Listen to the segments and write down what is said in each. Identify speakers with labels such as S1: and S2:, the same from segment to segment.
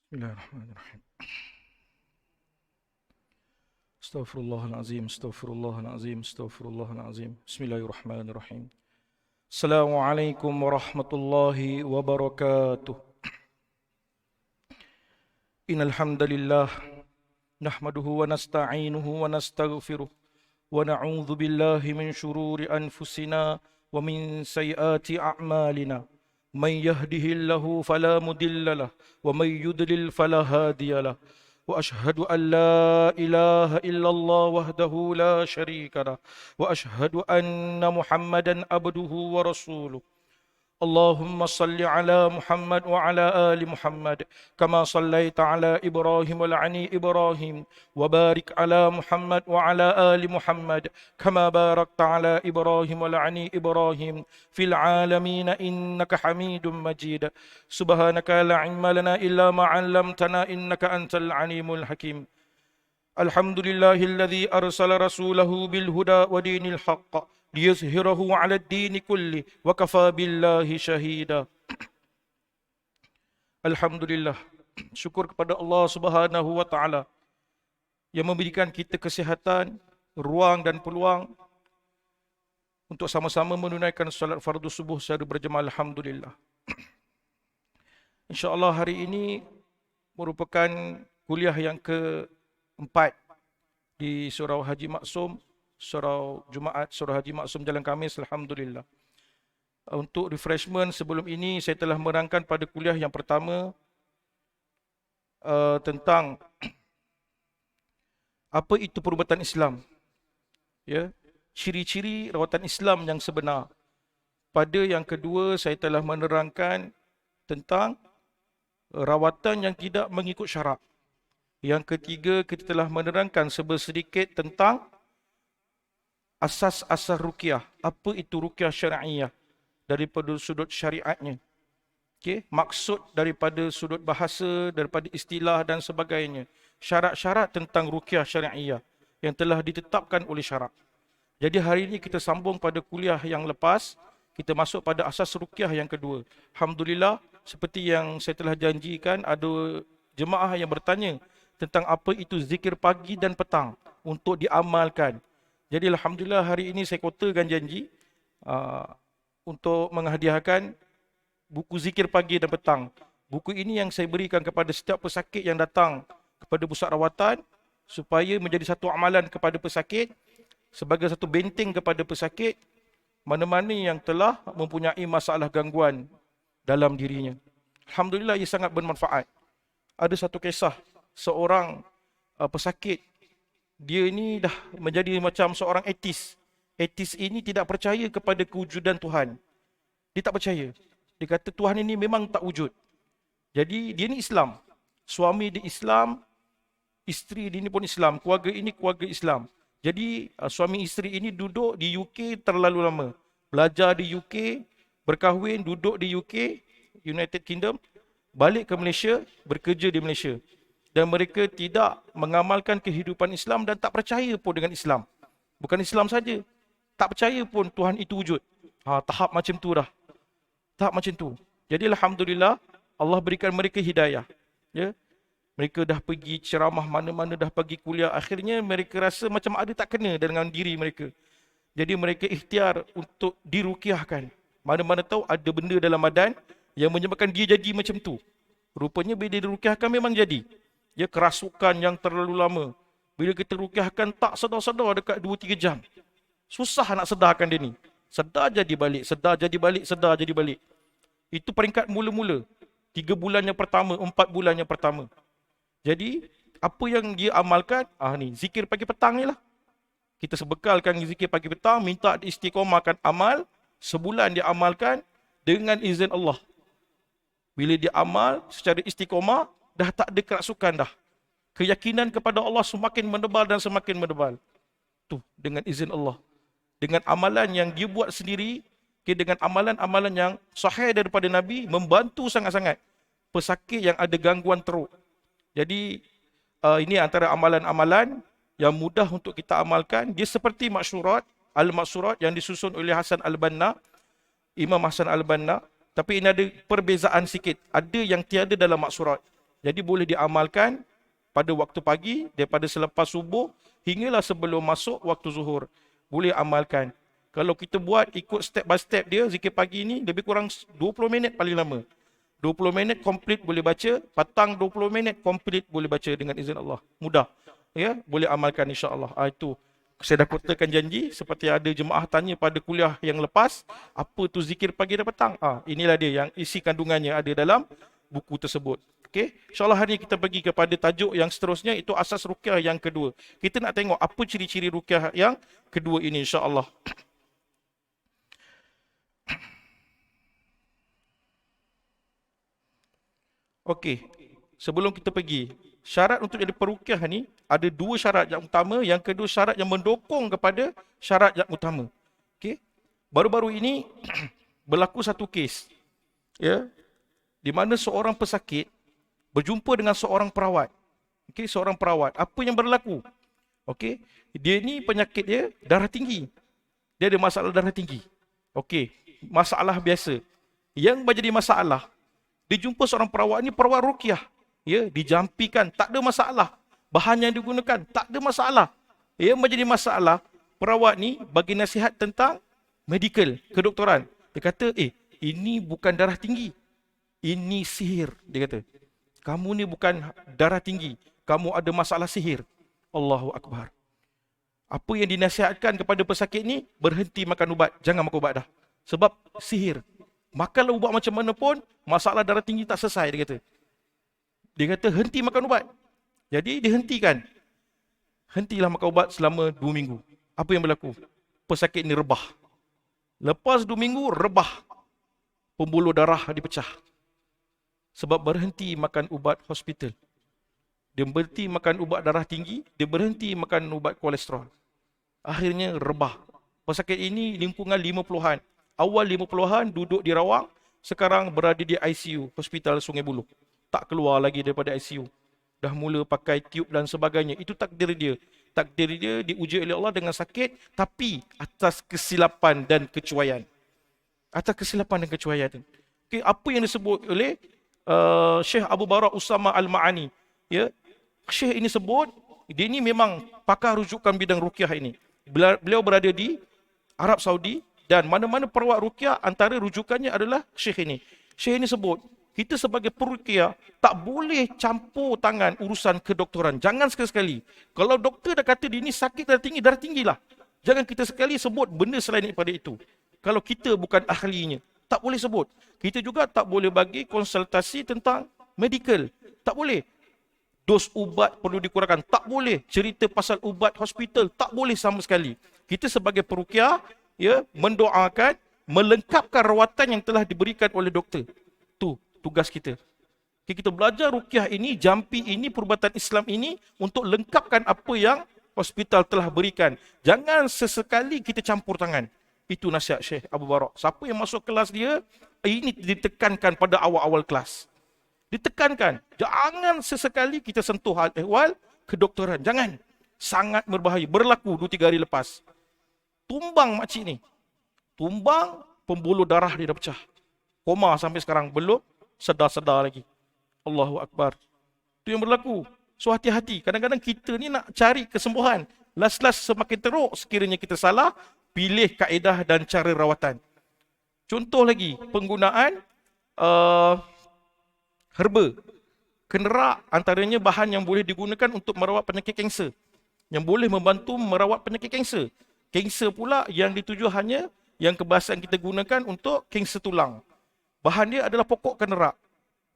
S1: Bismillahirrahmanirrahim. Astaghfirullahalazim, astaghfirullahalazim, astaghfirullahalazim. Bismillahirrahmanirrahim. Assalamualaikum warahmatullahi wabarakatuh. Innal hamdalillah nahmaduhu wa nasta'inuhu wa nastaghfiruh wa na'udzu billahi min shururi anfusina wa min sayyiati a'malina. Man yahdihillahu fala mudilla lahu wa man yudlil fala hadiya lahu. وأشهد أن لا إله إلا الله وحده لا شريك له وأشهد أن محمدا عبده ورسوله اللهم صل على محمد وعلى آل محمد كما صليت على إبراهيم وعلى إبراهيم وبارك على محمد وعلى آل محمد كما باركت على إبراهيم وعلى إبراهيم في العالمين إنك حميد مجيد سبحانك لا علم لنا إلا ما علمتنا إنك أنت العليم الحكيم الحمد لله الذي أرسل رسوله بالهدى ودين الحق liyuzhirahu 'ala ad-din kulli wa kafa billahi syahida. Alhamdulillah, syukur kepada Allah Subhanahu wa taala yang memberikan kita kesihatan, ruang dan peluang untuk sama-sama menunaikan solat fardu subuh secara berjemaah. Alhamdulillah. Insya-Allah hari ini merupakan kuliah yang keempat di Surau Haji Maksum, Surau Jumaat, Surau Haji Maksum Jalan Khamis. Alhamdulillah. Untuk refreshment sebelum ini, saya telah merangkan pada kuliah yang pertama tentang apa itu perubatan Islam, ya, ciri-ciri rawatan Islam yang sebenar. Pada yang kedua, saya telah menerangkan tentang rawatan yang tidak mengikut syarak. Yang ketiga, kita telah menerangkan sedikit tentang asas-asas ruqyah. Apa itu ruqyah syar'iyah daripada sudut syariatnya. Okey, maksud daripada sudut bahasa, daripada istilah dan sebagainya. Syarat-syarat tentang ruqyah syar'iyah yang telah ditetapkan oleh syarak. Jadi hari ini kita sambung pada kuliah yang lepas, kita masuk pada asas ruqyah yang kedua. Alhamdulillah, seperti yang saya telah janjikan, ada jemaah yang bertanya tentang apa itu zikir pagi dan petang untuk diamalkan. Jadi Alhamdulillah hari ini saya kotakan janji untuk menghadiahkan buku zikir pagi dan petang. Buku ini yang saya berikan kepada setiap pesakit yang datang kepada pusat rawatan supaya menjadi satu amalan kepada pesakit, sebagai satu benteng kepada pesakit mana-mana yang telah mempunyai masalah gangguan dalam dirinya. Alhamdulillah ia sangat bermanfaat. Ada satu kisah seorang pesakit. Dia ini dah menjadi macam seorang etis. Etis ini tidak percaya kepada kewujudan Tuhan. Dia tak percaya. Dia kata Tuhan ini memang tak wujud. Jadi dia ni Islam. Suami dia Islam, isteri dia ni pun Islam, keluarga ini keluarga Islam. Jadi suami isteri ini duduk di UK terlalu lama. Belajar di UK, berkahwin, duduk di UK, United Kingdom, balik ke Malaysia, bekerja di Malaysia. Dan mereka tidak mengamalkan kehidupan Islam dan tak percaya pun dengan Islam. Bukan Islam saja, tak percaya pun Tuhan itu wujud. Tahap macam tu dah. Tahap macam tu. Jadi Alhamdulillah, Allah berikan mereka hidayah. Ya? Mereka dah pergi ceramah mana-mana, dah pergi kuliah. Akhirnya mereka rasa macam ada tak kena dengan diri mereka. Jadi mereka ikhtiar untuk diruqyahkan. Mana-mana tahu ada benda dalam badan yang menyebabkan dia jadi macam tu. Rupanya bila diruqyahkan memang jadi. Ya, kerasukan yang terlalu lama. Bila kita ruqyahkan tak sedar-sedar dekat 2-3 jam. Susah nak sedarkan dia ni. Sedar jadi balik, sedar jadi balik, sedar jadi balik. Itu peringkat mula-mula. 3 bulan yang pertama, 4 bulan yang pertama. Jadi, apa yang dia amalkan? Ni, zikir pagi petang ni lah. Kita sebekalkan zikir pagi petang, minta istiqomahkan amal. Sebulan dia amalkan dengan izin Allah. Bila dia amal secara istiqomah, dah tak ada kerasukan dah. Keyakinan kepada Allah semakin menebal dan semakin menebal. Tu dengan izin Allah. Dengan amalan yang dia buat sendiri, dengan amalan-amalan yang sahih daripada Nabi, membantu sangat-sangat pesakit yang ada gangguan teruk. Jadi ini antara amalan-amalan yang mudah untuk kita amalkan. Dia seperti maksyurat, al-maksyurat yang disusun oleh Hasan al-Banna, Imam Hasan al-Banna. Tapi ini ada perbezaan sikit. Ada yang tiada dalam maksurat. Jadi boleh diamalkan pada waktu pagi, daripada selepas subuh hinggalah sebelum masuk waktu zuhur. Boleh amalkan. Kalau kita buat ikut step by step dia, zikir pagi ni lebih kurang 20 minit paling lama. 20 minit komplit boleh baca, petang 20 minit komplit boleh baca dengan izin Allah. Mudah. Ya, boleh amalkan insya-Allah. Itu saya dah kutakan janji seperti ada jemaah tanya pada kuliah yang lepas, apa tu zikir pagi dan petang? Inilah dia yang isi kandungannya ada dalam buku tersebut. Okey, insya-Allah hari ini kita pergi kepada tajuk yang seterusnya, itu asas ruqyah yang kedua. Kita nak tengok apa ciri-ciri ruqyah yang kedua ini insya-Allah. Okey, sebelum kita pergi, syarat untuk jadi peruqyah ni ada dua syarat yang utama, yang kedua syarat yang mendukung kepada syarat yang utama. Okey. Baru-baru ini berlaku satu kes, ya, di mana seorang pesakit berjumpa dengan seorang perawat. Okey, seorang perawat. Apa yang berlaku? Okey, dia ni penyakit dia darah tinggi. Dia ada masalah darah tinggi. Okey, masalah biasa. Yang menjadi masalah, dia jumpa seorang perawat ni, perawat ruqyah. Ya, dijampikan, tak ada masalah. Bahan yang digunakan, tak ada masalah. Yang menjadi masalah, perawat ni bagi nasihat tentang medical, kedoktoran. Dia kata, ini bukan darah tinggi. Ini sihir, dia kata. Kamu ni bukan darah tinggi, kamu ada masalah sihir. Allahu Akbar. Apa yang dinasihatkan kepada pesakit ni, berhenti makan ubat, jangan makan ubat dah. Sebab sihir. Makanlah ubat macam mana pun, masalah darah tinggi tak selesai, dia kata. Dia kata, henti makan ubat. Jadi, dihentikan. Hentilah makan ubat selama 2 minggu. Apa yang berlaku? Pesakit ni rebah. Lepas 2 minggu, rebah. Pembuluh darah dipecah. Sebab berhenti makan ubat hospital. Dia berhenti makan ubat darah tinggi, dia berhenti makan ubat kolesterol. Akhirnya rebah. Pesakit ini lingkungan 50-an. Awal 50-an duduk di rawang, sekarang berada di ICU, Hospital Sungai Buloh. Tak keluar lagi daripada ICU. Dah mula pakai tube dan sebagainya. Itu takdir dia. Takdir dia diuji oleh Allah dengan sakit, tapi atas kesilapan dan kecuaian. Atas kesilapan dan kecuaian. Okay, apa yang disebut oleh Syekh Abu Barak Usama Al-Ma'ani. Ya, Syekh ini sebut, dia ni memang pakar rujukan bidang ruqyah ini. Beliau berada di Arab Saudi, dan mana-mana perawat ruqyah, antara rujukannya adalah Syekh ini. Syekh ini sebut, kita sebagai peruqyah tak boleh campur tangan urusan kedoktoran. Jangan sekali-sekali. Kalau doktor dah kata dia ni sakit darah tinggi lah. Jangan kita sekali sebut benda selain daripada itu. Kalau kita bukan ahlinya, tak boleh sebut. Kita juga tak boleh bagi konsultasi tentang medical. Tak boleh. Dos ubat perlu dikurangkan. Tak boleh. Cerita pasal ubat hospital. Tak boleh sama sekali. Kita sebagai peruqyah, ya, mendoakan, melengkapkan rawatan yang telah diberikan oleh doktor. Tu tugas kita. Kita belajar ruqyah ini, jampi ini, perubatan Islam ini untuk lengkapkan apa yang hospital telah berikan. Jangan sesekali kita campur tangan. Itu nasihat Syekh Abu Barak. Siapa yang masuk kelas dia, ini ditekankan pada awal-awal kelas. Ditekankan. Jangan sesekali kita sentuh hal ehwal kedoktoran. Jangan. Sangat berbahaya. Berlaku 2-3 hari lepas. Tumbang makcik ni. Tumbang, pembuluh darah dia dah pecah. Koma sampai sekarang. Belum sedar-sedar lagi. Allahu Akbar. Itu yang berlaku. So hati-hati. Kadang-kadang kita ni nak cari kesembuhan. Last-last semakin teruk sekiranya kita salah, pilih kaedah dan cara rawatan. Contoh lagi, penggunaan herba. Kenerak antaranya bahan yang boleh digunakan untuk merawat penyakit kanser. Yang boleh membantu merawat penyakit kanser. Kanser pula yang dituju hanya yang kebahasan kita gunakan untuk kanser tulang. Bahan dia adalah pokok kenerak.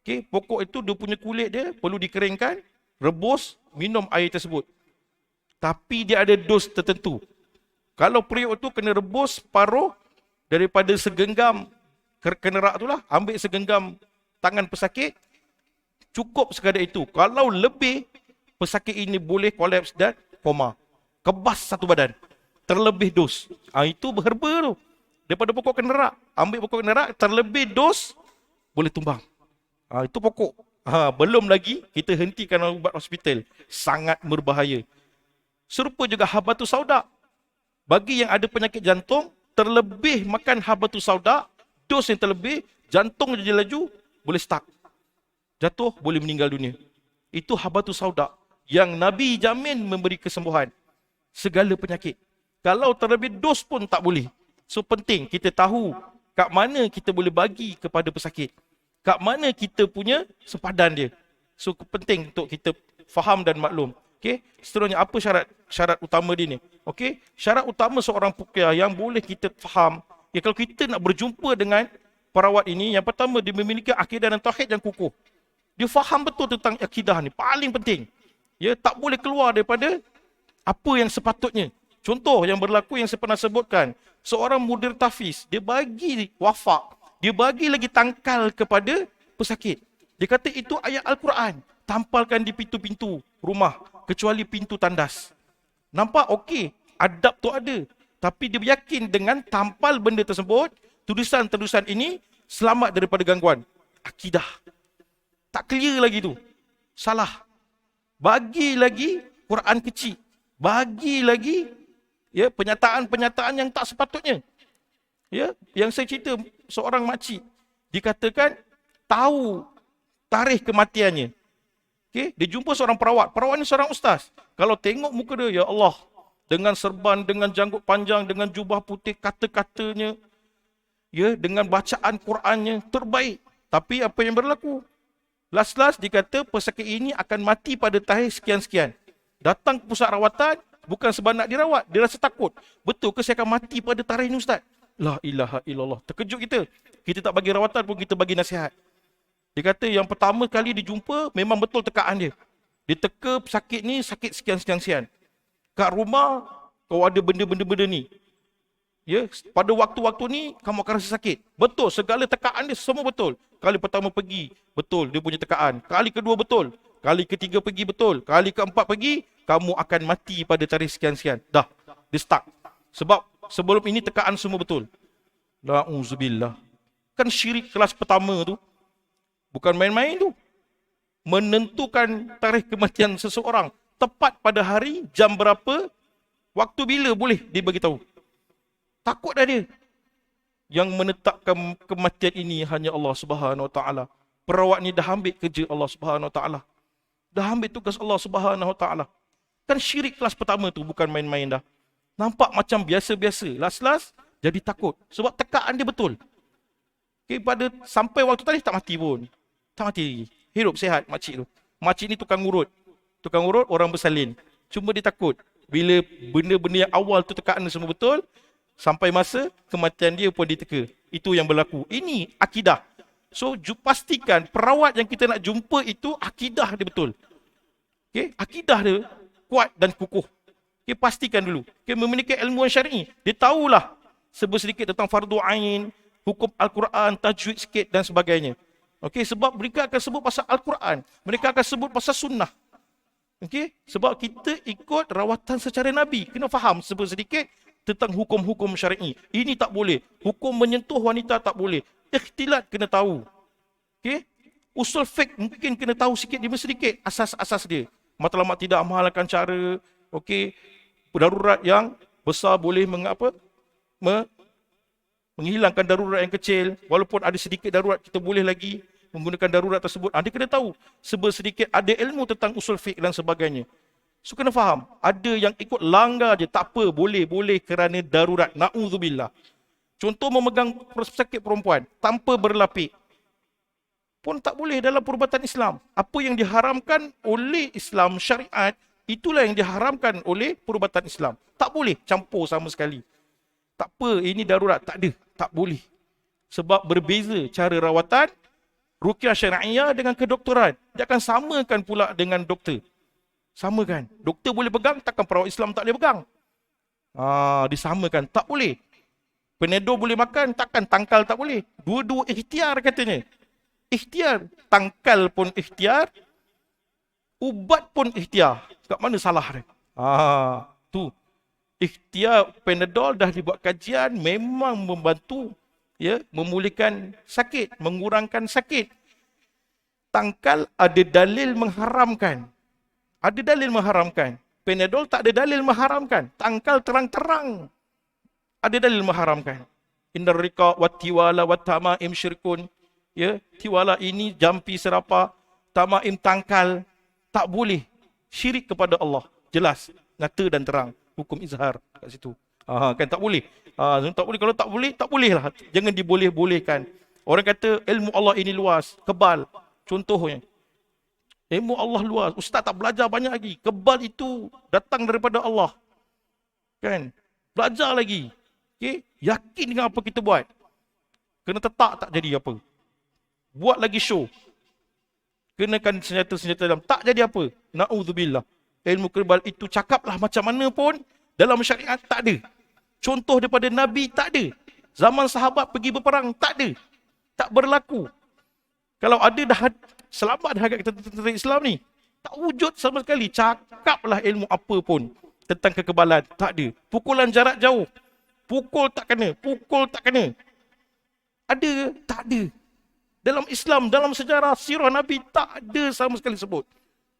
S1: Okay, pokok itu dia punya kulit dia perlu dikeringkan, rebus, minum air tersebut. Tapi dia ada dos tertentu. Kalau periuk tu kena rebus paruh daripada segenggam kenerak tu lah. Ambil segenggam tangan pesakit. Cukup sekadar itu. Kalau lebih, pesakit ini boleh kolaps dan koma. Kebas satu badan. Terlebih dos. Itu herba tu. Daripada pokok kenerak. Ambil pokok kenerak, terlebih dos, boleh tumbang. Itu pokok. Belum lagi, kita hentikan ubat hospital. Sangat berbahaya. Serupa juga habatus sauda. Bagi yang ada penyakit jantung, terlebih makan habatus sauda, dos yang terlebih, jantung jadi laju, boleh stuck. jatuh boleh meninggal dunia. Itu habatus sauda yang Nabi jamin memberi kesembuhan segala penyakit. Kalau terlebih dos pun tak boleh. So penting kita tahu kat mana kita boleh bagi kepada pesakit. Kat mana kita punya sepadan dia. So penting untuk kita faham dan maklum. Okey, seterusnya apa syarat utama dia ni? Okey, syarat utama seorang ruqyah yang boleh kita faham, ya kalau kita nak berjumpa dengan perawat ini, yang pertama dia memiliki akidah dan tauhid yang kukuh. Dia faham betul tentang akidah ni, paling penting. Ya, tak boleh keluar daripada apa yang sepatutnya. Contoh yang berlaku yang saya pernah sebutkan, seorang mudir tahfiz, dia bagi wafak, dia bagi lagi tangkal kepada pesakit. Dia kata itu ayat Al-Quran, tampalkan di pintu-pintu rumah, kecuali pintu tandas. Nampak okey, adab tu ada. Tapi dia yakin dengan tampal benda tersebut, tulisan-tulisan ini selamat daripada gangguan. Akidah. Tak clear lagi tu. Salah. Bagi lagi Quran kecil. Bagi lagi ya pernyataan-pernyataan yang tak sepatutnya. Ya, yang saya cerita seorang makcik dikatakan tahu tarikh kematiannya. Okey, dia jumpa seorang perawat. Perawat ni seorang ustaz. Kalau tengok muka dia, ya Allah, dengan serban, dengan janggut panjang, dengan jubah putih, kata-katanya, ya, dengan bacaan Qurannya terbaik. Tapi apa yang berlaku? Last dikata pesakit ini akan mati pada tarikh sekian-sekian. Datang ke pusat rawatan, bukan sebab nak dirawat, dia rasa takut. Betul ke saya akan mati pada tarikh ni ustaz? La ilaha illallah. Terkejut kita. Kita tak bagi rawatan pun kita bagi nasihat. Dia kata yang pertama kali dia jumpa, memang betul tekaan dia. Dia teka pesakit ni sakit sekian-sekian. Kat rumah, kau ada benda-benda ni. Ya, pada waktu-waktu ni, kamu akan rasa sakit. Betul, segala tekaan dia semua betul. Kali pertama pergi, betul dia punya tekaan. Kali kedua betul. Kali ketiga pergi betul. Kali keempat pergi, kamu akan mati pada tarikh sekian-sekian. Dah, dia stuck. Sebab sebelum ini tekaan semua betul. La'uzubillah. Kan syirik kelas pertama tu, bukan main-main tu. Menentukan tarikh kematian seseorang. Tepat pada hari, jam berapa, waktu bila boleh dia beritahu. Takut dah dia. Yang menetapkan kematian ini hanya Allah Subhanahu Wa Taala. Perawat ni dah ambil kerja Allah Subhanahu Wa Taala. Dah ambil tugas Allah Subhanahu Wa Taala. Kan syirik kelas pertama tu bukan main-main dah. Nampak macam biasa-biasa. Last jadi takut. Sebab tekaan dia betul. Okay, pada sampai waktu tadi tak mati pun. Tak mati lagi. Hidup sehat makcik tu. Makcik ni tukang urut. Tukang urut orang bersalin. Cuma dia takut. Bila benda-benda yang awal tu tekaan semua betul, sampai masa kematian dia pun diteka. Itu yang berlaku. Ini akidah. So, pastikan perawat yang kita nak jumpa itu akidah dia betul. Okay? Akidah dia kuat dan kukuh. Okay, pastikan dulu. Okay, memiliki ilmuwan syar'i. Dia tahulah sedikit tentang fardu ain, hukum Al-Quran, tajwid sikit dan sebagainya. Okay, sebab mereka akan sebut pasal Al-Quran. Mereka akan sebut pasal sunnah. Okay? Sebab kita ikut rawatan secara Nabi. Kena faham sedikit tentang hukum-hukum syar'i. Ini tak boleh. Hukum menyentuh wanita tak boleh. Ikhtilat kena tahu. Okay? Usul fiqh mungkin kena tahu sikit demi sedikit asas-asas dia. Matlamat tidak menghalalkan cara. Okay? Darurat yang besar boleh menghilangkan darurat yang kecil. Walaupun ada sedikit darurat, kita boleh lagi menggunakan darurat tersebut. Dia kena tahu. Sedikit ada ilmu tentang usul fiqh dan sebagainya. So kena faham, ada yang ikut langgar je, tak apa, boleh kerana darurat. Na'udzubillah. Contoh memegang pesakit perempuan tanpa berlapik pun tak boleh dalam perubatan Islam. Apa yang diharamkan oleh Islam syariat, itulah yang diharamkan oleh perubatan Islam. Tak boleh campur sama sekali. Tak apa, ini darurat, tak ada, tak boleh. Sebab berbeza cara rawatan ruqyah syar'iyah dengan kedoktoran. Dia akan samakan pula dengan doktor. Sama kan? Doktor boleh pegang, takkan perawat Islam tak boleh pegang? Disamakan. Tak boleh. Penedor boleh makan, takkan tangkal tak boleh? Dua-dua ikhtiar katanya. Ikhtiar. Tangkal pun ikhtiar. Ubat pun ikhtiar. Kat mana salah dia? Tu. Ikhtiar Panadol dah dibuat kajian, memang membantu ya, memulihkan sakit, mengurangkan sakit. Tangkal ada dalil mengharamkan. Ada dalil mengharamkan. Panadol tak ada dalil mengharamkan. Tangkal terang-terang ada dalil mengharamkan. Innar riqa wat tiwala wat tamaim syirkun. Ya, tiwala ini jampi serapa tamaim tangkal, tak boleh. Syirik kepada Allah. Jelas, nyata dan terang. Hukum izhar kat situ. Kan tak boleh. Tak boleh. Kalau tak boleh lah. Jangan diboleh-bolehkan. Orang kata ilmu Allah ini luas, kebal. Contohnya, ilmu Allah luas. Ustaz tak belajar banyak lagi. Kebal itu datang daripada Allah. Kan? Belajar lagi. Okay? Yakin dengan apa kita buat. Kena tak jadi apa. Buat lagi show. Kenakan senjata-senjata dalam. Tak jadi apa. Na'udzubillah. Ilmu kebal itu cakaplah macam mana pun. Dalam syariat tak ada. Contoh daripada Nabi tak ada. Zaman sahabat pergi berperang tak ada. Tak berlaku. Kalau ada dah selamat dah agak tentera Islam ni. Tak wujud sama sekali. Cakaplah ilmu apa pun tentang kekebalan. Tak ada. Pukulan jarak jauh. Pukul tak kena. Ada ke? Tak ada. Dalam Islam, dalam sejarah sirah Nabi tak ada sama sekali sebut.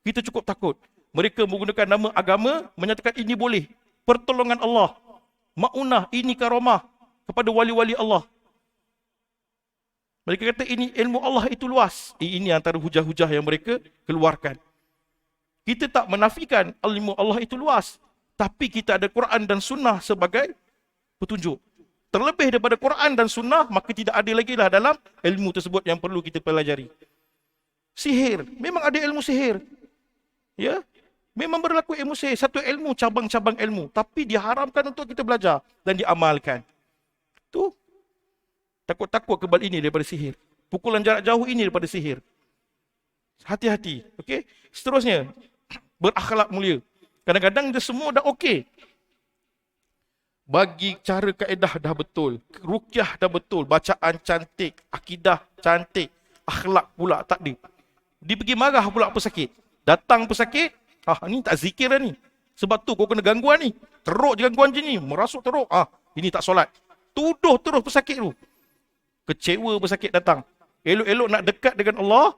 S1: Kita cukup takut. Mereka menggunakan nama agama menyatakan ini boleh. Pertolongan Allah. Ma'unah, ini karamah kepada wali-wali Allah. Mereka kata ini ilmu Allah itu luas. Ini antara hujah-hujah yang mereka keluarkan. Kita tak menafikan ilmu Allah itu luas. Tapi kita ada Quran dan Sunnah sebagai petunjuk. Terlebih daripada Quran dan Sunnah, maka tidak ada lagi lah dalam ilmu tersebut yang perlu kita pelajari. Sihir. Memang ada ilmu sihir. Ya, memang berlaku ilmu sihir. Satu ilmu, cabang-cabang ilmu. Tapi diharamkan untuk kita belajar dan diamalkan. Tu takut-takut kebal ini daripada sihir. Pukulan jarak jauh ini daripada sihir. Hati-hati. Okey. Seterusnya, berakhlak mulia. Kadang-kadang dia semua dah okey. Bagi cara kaedah dah betul. Ruqyah dah betul. Bacaan cantik. Akidah cantik. Akhlak pula tak ada. Dia pergi marah pula pesakit. Datang pesakit. Ni tak zikir dah ni. Sebab tu kau kena gangguan ni. Teruk je gangguan je ni. Merasuk teruk. Ini tak solat. Tuduh terus pesakit tu. Kecewa pesakit datang. Elok-elok nak dekat dengan Allah.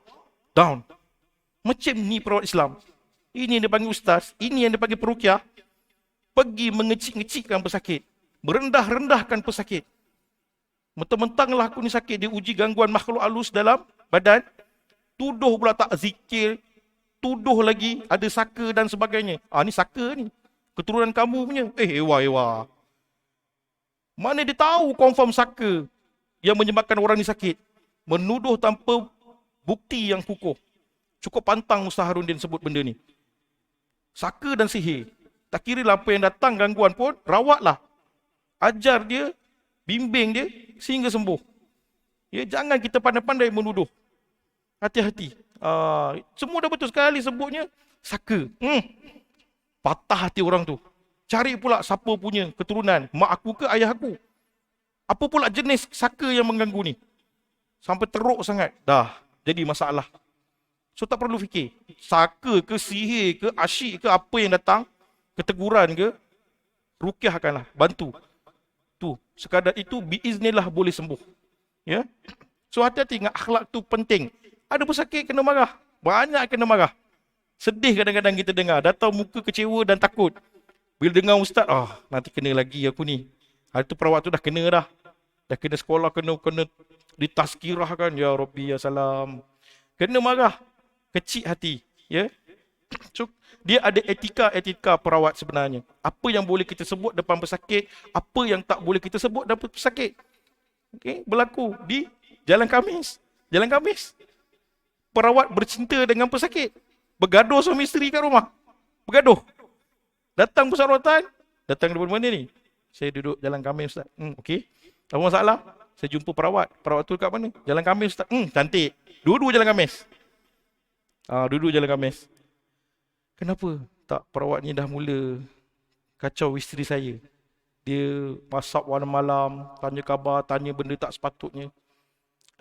S1: Down. Macam ni perawat Islam. Ini yang dia panggil ustaz. Ini yang dia panggil peruqyah. Pergi mengecik-ngecikkan pesakit. Merendah-rendahkan pesakit. Mentang-mentanglah aku ni sakit. Dia uji gangguan makhluk halus dalam badan. Tuduh pula tak zikir. Tuduh lagi ada saka dan sebagainya. Ni saka ni. Keturunan kamu punya. Ewa. Mana dia tahu confirm saka yang menyebabkan orang ni sakit. Menuduh tanpa bukti yang kukuh. Cukup pantang Ustaz Harudin sebut benda ni. Saka dan sihir. Tak kira lah apa yang datang gangguan pun, rawatlah. Ajar dia, bimbing dia sehingga sembuh. Ya, jangan kita pandai-pandai menuduh. Hati-hati. Semua dah betul sekali sebutnya saka. Patah hati orang tu. Cari pula siapa punya keturunan, mak aku ke ayah aku. Apa pula jenis saka yang mengganggu ni? Sampai teruk sangat. Dah jadi masalah. So tak perlu fikir. Saka ke sihir ke asyik ke apa yang datang, keteguran ke, ruqyahkanlah, bantu. Tu, sekadar itu biiznillah boleh sembuh. Ya. So hati-hati dengan akhlak tu penting. Ada pesakit kena marah, banyak kena marah. Sedih kadang-kadang kita dengar, datang muka kecewa dan takut. Bila dengar ustaz, nanti kena lagi aku ni. Hari tu perawat tu dah kena dah. Dah kena sekolah, kena ditazkirahkan. Ya Rabbi, ya salam. Kena marah. Kecil hati. Ya. So, dia ada etika perawat sebenarnya. Apa yang boleh kita sebut depan pesakit, apa yang tak boleh kita sebut depan pesakit. Okay? Berlaku di Jalan Khamis. Jalan Khamis. Perawat bercinta dengan pesakit. Bergaduh suami isteri kat rumah. Bergaduh. Datang pusat rawatan. Datang dari mana ni? Saya duduk Jalan Khamis Ustaz. Okey. Apa masalah? Saya jumpa perawat. Perawat tu kat mana? Jalan Khamis Ustaz. Cantik. Dua-dua Jalan Khamis. Dua-dua Jalan Khamis. Kenapa tak perawat ni dah mula kacau isteri saya? Dia masak malam-malam, tanya khabar, tanya benda tak sepatutnya.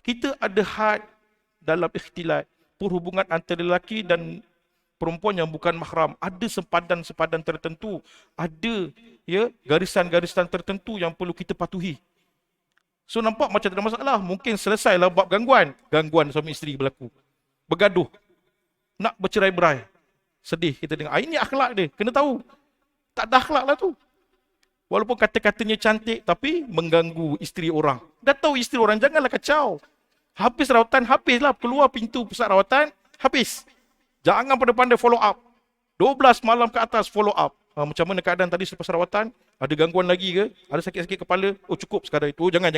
S1: Kita ada had dalam ikhtilat, perhubungan antara lelaki dan perempuan yang bukan mahram. Ada sempadan-sempadan tertentu, ada garisan-garisan tertentu yang perlu kita patuhi. So nampak macam tak ada masalah. Mungkin selesailah bab gangguan. Gangguan suami isteri berlaku. Bergaduh. Nak bercerai-berai. Sedih kita dengar. Ini akhlak dia. Kena tahu. Tak ada akhlak lah tu. Walaupun kata-katanya cantik, tapi mengganggu isteri orang. Dah tahu isteri orang, janganlah kacau. Habis rawatan, habislah. Keluar pintu pusat rawatan, habis. Jangan pandai-pandai follow up. 12 malam ke atas follow up. Macam mana keadaan tadi selepas rawatan? Ada gangguan lagi ke? Ada sakit-sakit kepala? Oh cukup sekadar itu. Oh, jangan.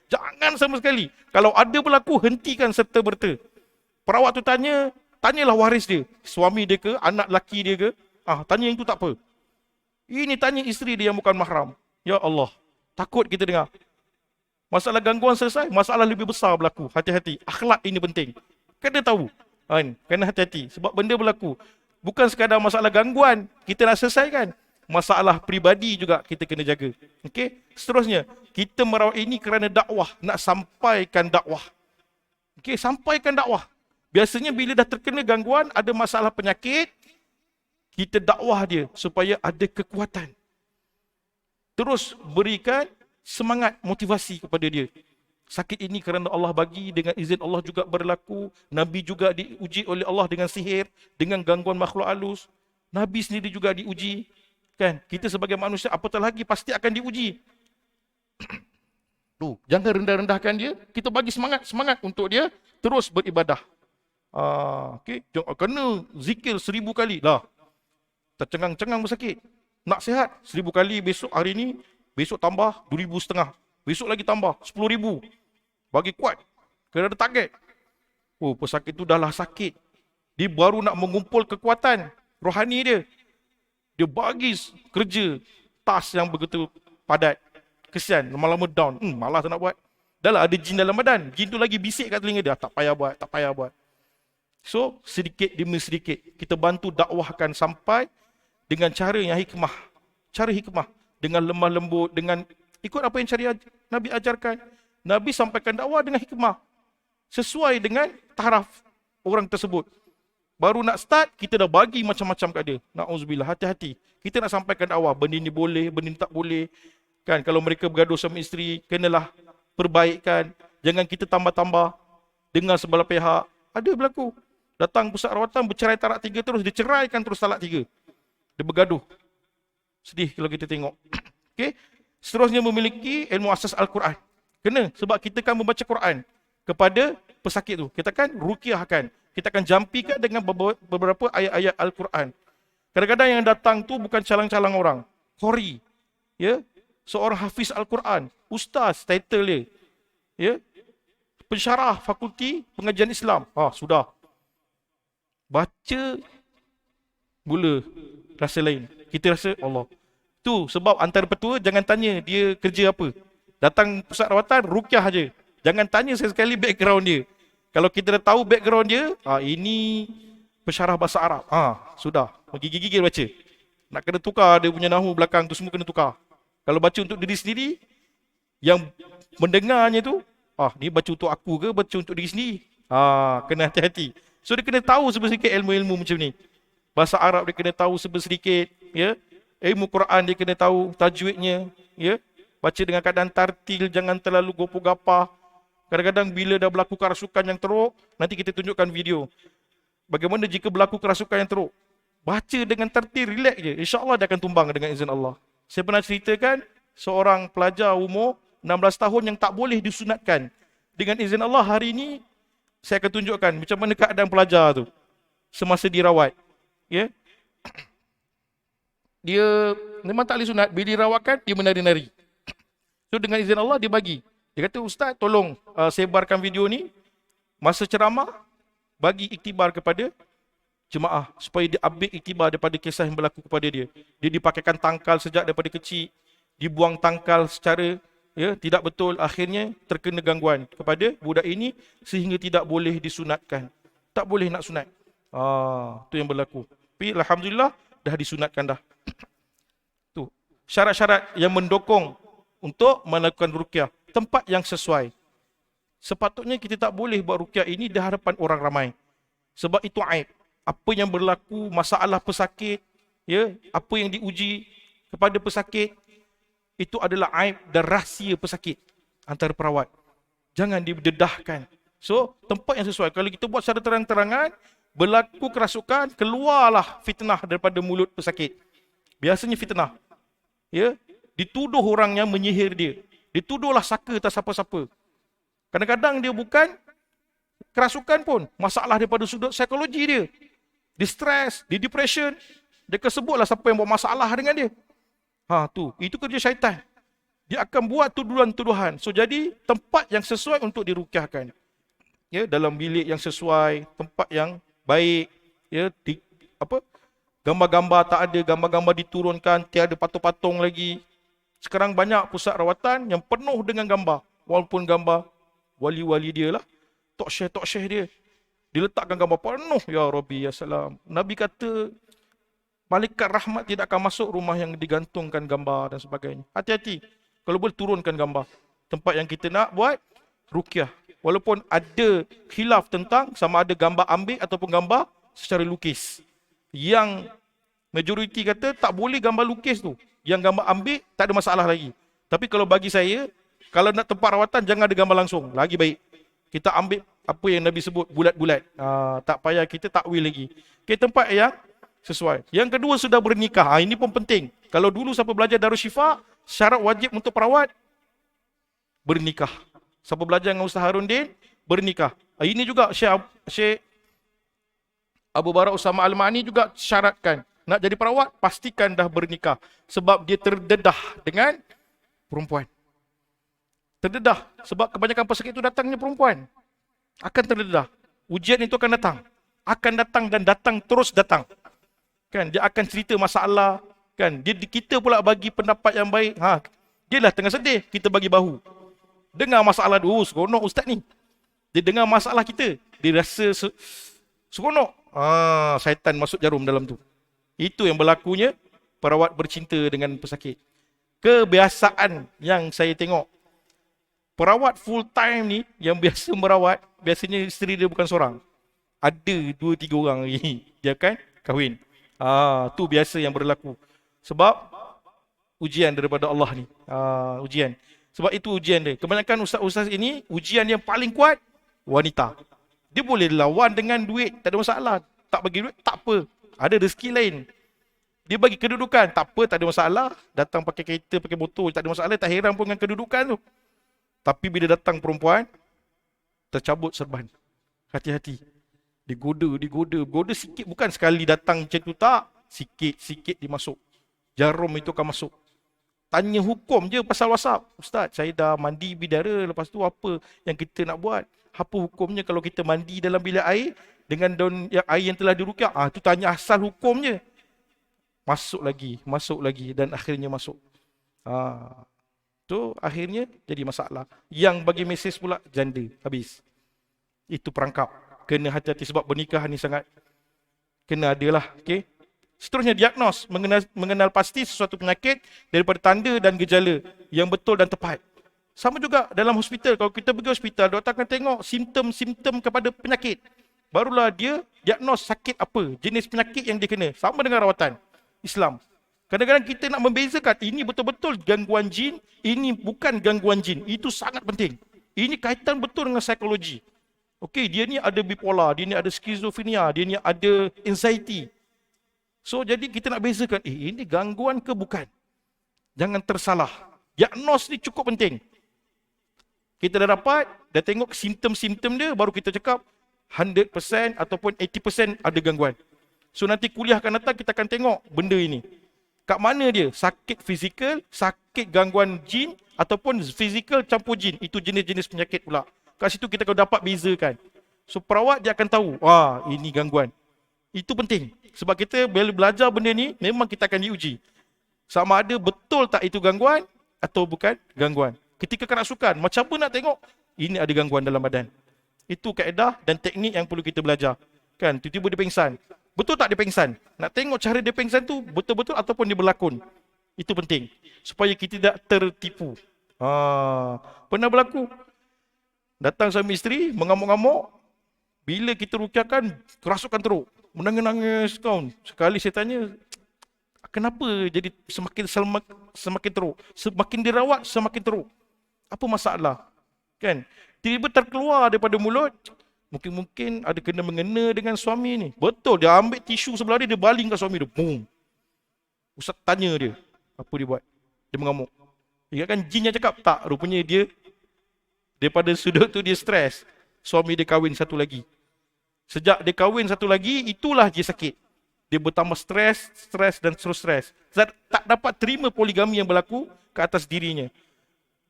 S1: Jangan sama sekali. Kalau ada berlaku, hentikan serta-merta. Perawat tu tanyalah waris dia. Suami dia ke? Anak lelaki dia ke? Tanya yang tu tak apa. Ini tanya isteri dia yang bukan mahram. Ya Allah. Takut kita dengar. Masalah gangguan selesai, masalah lebih besar berlaku. Hati-hati. Akhlak ini penting. Kena tahu. Kena hati-hati. Sebab benda berlaku. Bukan sekadar masalah gangguan kita nak selesaikan. Masalah peribadi juga kita kena jaga. Okey? Seterusnya, kita merawat ini kerana dakwah. Nak sampaikan dakwah. Okey, sampaikan dakwah. Biasanya bila dah terkena gangguan, ada masalah penyakit, kita dakwah dia supaya ada kekuatan. Terus berikan semangat, motivasi kepada dia. Sakit ini kerana Allah bagi, dengan izin Allah juga berlaku. Nabi juga diuji oleh Allah dengan sihir, dengan gangguan makhluk halus. Nabi sendiri juga diuji. Kan? Kita sebagai manusia apatah lagi pasti akan diuji. Jangan rendah-rendahkan dia. Kita bagi semangat untuk dia terus beribadah. Okay? Kena zikir 1000 kali. Tercengang-cengang bersakit. Nak sihat 1000 kali besok hari ni, besok tambah 2,500. Besok lagi tambah 10,000. Bagi kuat. Kena ada target. Pesakit tu dah lah sakit. Dia baru nak mengumpul kekuatan rohani dia. Dia bagi kerja task yang begitu padat. Kesian, lama-lama down. Malas nak buat. Dah lah ada jin dalam badan. Jin tu lagi bisik kat telinga dia. Tak payah buat. So, sedikit demi sedikit. Kita bantu dakwahkan sampai dengan cara yang hikmah. Cara hikmah. Dengan lemah lembut. Dengan ikut apa yang syariat Nabi ajarkan. Nabi sampaikan dakwah dengan hikmah. Sesuai dengan taraf orang tersebut. Baru nak start, kita dah bagi macam-macam kat dia. Na'udzubillah, hati-hati. Kita nak sampaikan dakwah. Benda ni boleh, benda ni tak boleh. Kan, kalau mereka bergaduh sama isteri, kenalah perbaikkan. Jangan kita tambah-tambah. Dengar sebelah pihak. Ada berlaku. Datang pusat rawatan, bercerai talak 3 terus. Dia ceraikan terus talak 3. Dia bergaduh. Sedih kalau kita tengok. Okay. Seterusnya memiliki ilmu asas Al-Quran. Kena, sebab kita kan membaca Quran kepada pesakit tu. Kita kan ruqyahkan. Kita akan jampikan dengan beberapa ayat-ayat Al-Quran. Kadang-kadang yang datang tu bukan calang-calang orang. Qori. Ya. Seorang hafiz Al-Quran. Ustaz, title dia. Ya. Pensyarah Fakulti Pengajian Islam. Sudah. Baca, mula rasa lain. Kita rasa, Allah. Tu sebab antara petua, jangan tanya dia kerja apa. Datang pusat rawatan, ruqyah je. Jangan tanya sekali background dia. Kalau kita dah tahu background dia, ini pensyarah bahasa Arab. Sudah. Gigil-gigil baca. Nak kena tukar dia punya nahu belakang tu, semua kena tukar. Kalau baca untuk diri sendiri, yang mendengarnya tu, ni baca untuk aku ke, baca untuk diri sendiri? Kena hati-hati. So dia kena tahu sedikit ilmu-ilmu macam ni. Bahasa Arab dia kena tahu sedikit, ya. Ilmu Quran dia kena tahu tajwidnya, ya. Baca dengan keadaan tartil, jangan terlalu gopoh-gapah. Kadang-kadang bila dah berlaku kerasukan yang teruk, nanti kita tunjukkan video. Bagaimana jika berlaku kerasukan yang teruk? Baca dengan tartil, relax je. InsyaAllah dia akan tumbang dengan izin Allah. Saya pernah ceritakan, seorang pelajar umur 16 tahun yang tak boleh disunatkan. Dengan izin Allah hari ini, saya akan tunjukkan macam mana keadaan pelajar tu semasa dirawat. Ya. Dia memang tak boleh sunat. Bila dirawatkan, dia menari-nari. So dengan izin Allah dia bagi. Dia kata, Ustaz tolong sebarkan video ni. Masa ceramah, bagi iktibar kepada jemaah. Supaya dia ambil iktibar daripada kisah yang berlaku kepada dia. Dia dipakaikan tangkal sejak daripada kecil. Dibuang tangkal secara tidak betul. Akhirnya terkena gangguan kepada budak ini. Sehingga tidak boleh disunatkan. Tak boleh nak sunat. Tu yang berlaku. Tapi Alhamdulillah dah disunatkan dah. Tu syarat-syarat yang mendukung untuk melakukan ruqyah. Tempat yang sesuai. Sepatutnya kita tak boleh buat ruqyah ini di hadapan orang ramai. Sebab itu aib. Apa yang berlaku, masalah pesakit, apa yang diuji kepada pesakit, itu adalah aib dan rahsia pesakit antara perawat. Jangan didedahkan. So, tempat yang sesuai. Kalau kita buat secara terang-terangan, berlaku kerasukan, keluarlah fitnah daripada mulut pesakit. Biasanya fitnah. Dituduh orang yang menyihir dia. Dituduhlah saka atas siapa-siapa. Kadang-kadang dia bukan kerasukan pun masalah daripada sudut psikologi dia. Dia stres, dia depression. Dia akan sebutlah siapa yang buat masalah dengan dia. Itu kerja syaitan. Dia akan buat tuduhan-tuduhan. So jadi tempat yang sesuai untuk dirukyahkan. Ya, dalam bilik yang sesuai, tempat yang baik, ya, gambar-gambar tak ada, gambar-gambar diturunkan, tiada patung-patung lagi. Sekarang banyak pusat rawatan yang penuh dengan gambar. Walaupun gambar wali-wali dia lah, tok syekh dia. Diletakkan gambar penuh, ya Rabbi, ya salam. Nabi kata, malaikat rahmat tidak akan masuk rumah yang digantungkan gambar dan sebagainya. Hati-hati. Kalau boleh turunkan gambar. Tempat yang kita nak buat rukyah. Walaupun ada khilaf tentang sama ada gambar ambil ataupun gambar secara lukis. Yang majoriti kata tak boleh gambar lukis tu. Yang gambar ambil tak ada masalah lagi. Tapi kalau bagi saya, kalau nak tempat rawatan jangan ada gambar langsung. Lagi baik. Kita ambil apa yang Nabi sebut bulat-bulat. Tak payah kita takwil lagi. Okay, tempat yang sesuai. Yang kedua sudah bernikah. Ini pun penting. Kalau dulu siapa belajar Darushifa, syarat wajib untuk perawat bernikah. Siapa belajar dengan Ustaz Harundin, bernikah. Ini juga Syekh Abu Barak Usama Al-Ma'ani juga syaratkan. Nak jadi perawat, pastikan dah bernikah. Sebab dia terdedah dengan perempuan. Terdedah. Sebab kebanyakan pesakit itu datangnya perempuan. Akan terdedah. Ujian itu akan datang. Akan datang dan datang terus datang. Kan, dia akan cerita masalah. Kan, kita pula bagi pendapat yang baik. Dia lah tengah sedih, kita bagi bahu. Dengar masalah dia, seronok ustaz ni. Dia dengar masalah kita, dia rasa seronok. Syaitan masuk jarum dalam tu. Itu yang berlakunya perawat bercinta dengan pesakit. Kebiasaan yang saya tengok, perawat full time ni yang biasa merawat, biasanya isteri dia bukan seorang. Ada 2-3 orang lagi. Dia akan kahwin. Tu biasa yang berlaku. Sebab ujian daripada Allah ni. Ujian. Sebab itu ujian dia. Kebanyakan ustaz-ustaz ini, ujian yang paling kuat, wanita. Dia boleh lawan dengan duit, tak ada masalah. Tak bagi duit, tak apa. Ada rezeki lain. Dia bagi kedudukan, tak apa, tak ada masalah. Datang pakai kereta, pakai motor, tak ada masalah. Tak heran pun dengan kedudukan tu. Tapi bila datang perempuan, tercabut serban. Hati-hati. Digoda sikit, bukan sekali datang macam tu, tak. Sikit-sikit dimasuk. Jarum itu akan masuk. Tanya hukum je pasal WhatsApp. Ustaz, saya dah mandi bidara, lepas tu apa yang kita nak buat? Apa hukumnya kalau kita mandi dalam bilik air dengan daun air yang telah dirukyah? Tu tanya asal hukumnya. Masuk lagi dan akhirnya masuk. Tu akhirnya jadi masalah. Yang bagi mesej pula janda, habis. Itu perangkap. Kena hati-hati sebab bernikah ni sangat kena adalah, okey. Seterusnya diagnos, mengenal pasti sesuatu penyakit daripada tanda dan gejala yang betul dan tepat. Sama juga dalam hospital, kalau kita pergi hospital, doktor akan tengok simptom-simptom kepada penyakit. Barulah dia diagnos sakit apa, jenis penyakit yang dia kena. Sama dengan rawatan Islam. Kadang-kadang kita nak membezakan, ini betul-betul gangguan jin, ini bukan gangguan jin. Itu sangat penting. Ini kaitan betul dengan psikologi. Okey, dia ni ada bipolar, dia ni ada skizofrenia, dia ni ada anxiety. So, jadi kita nak bezakan, ini gangguan ke bukan? Jangan tersalah. Diagnos ni cukup penting. Kita dah dapat, dah tengok simptom-simptom dia, baru kita cakap 100% ataupun 80% ada gangguan. So, nanti kuliah akan datang, kita akan tengok benda ini. Kat mana dia? Sakit fizikal, sakit gangguan jin, ataupun fizikal campur jin. Itu jenis-jenis penyakit pula. Kat situ kita akan dapat bezakan. So, perawat dia akan tahu, ini gangguan. Itu penting. Sebab kita bila belajar benda ni, memang kita akan diuji. Sama ada betul tak itu gangguan atau bukan gangguan. Ketika kerasukan, macam apa nak tengok? Ini ada gangguan dalam badan. Itu kaedah dan teknik yang perlu kita belajar. Kan, tiba-tiba dia pengsan. Betul tak dia pengsan? Nak tengok cara dia pengsan tu betul-betul ataupun dia berlakon. Itu penting. Supaya kita tidak tertipu. Pernah berlaku. Datang suami isteri, mengamuk-ngamuk. Bila kita rukyahkan, kerasukan teruk. Menangis-nangis kawan. Sekali saya tanya, kenapa jadi semakin teruk? Semakin dirawat, semakin teruk. Apa masalah? Kan? Tiba-tiba terkeluar daripada mulut, mungkin ada kena mengena dengan suami ni. Betul, dia ambil tisu sebelah dia baling kat suami dia. Boom. Ustaz tanya dia, apa dia buat? Dia mengamuk. Ingatkan jin yang cakap? Tak, rupanya dia daripada sudut tu dia stres. suami dia kahwin satu lagi. Sejak dia kahwin satu lagi, itulah dia sakit. Dia bertambah stres dan terus stres. Tak dapat terima poligami yang berlaku ke atas dirinya.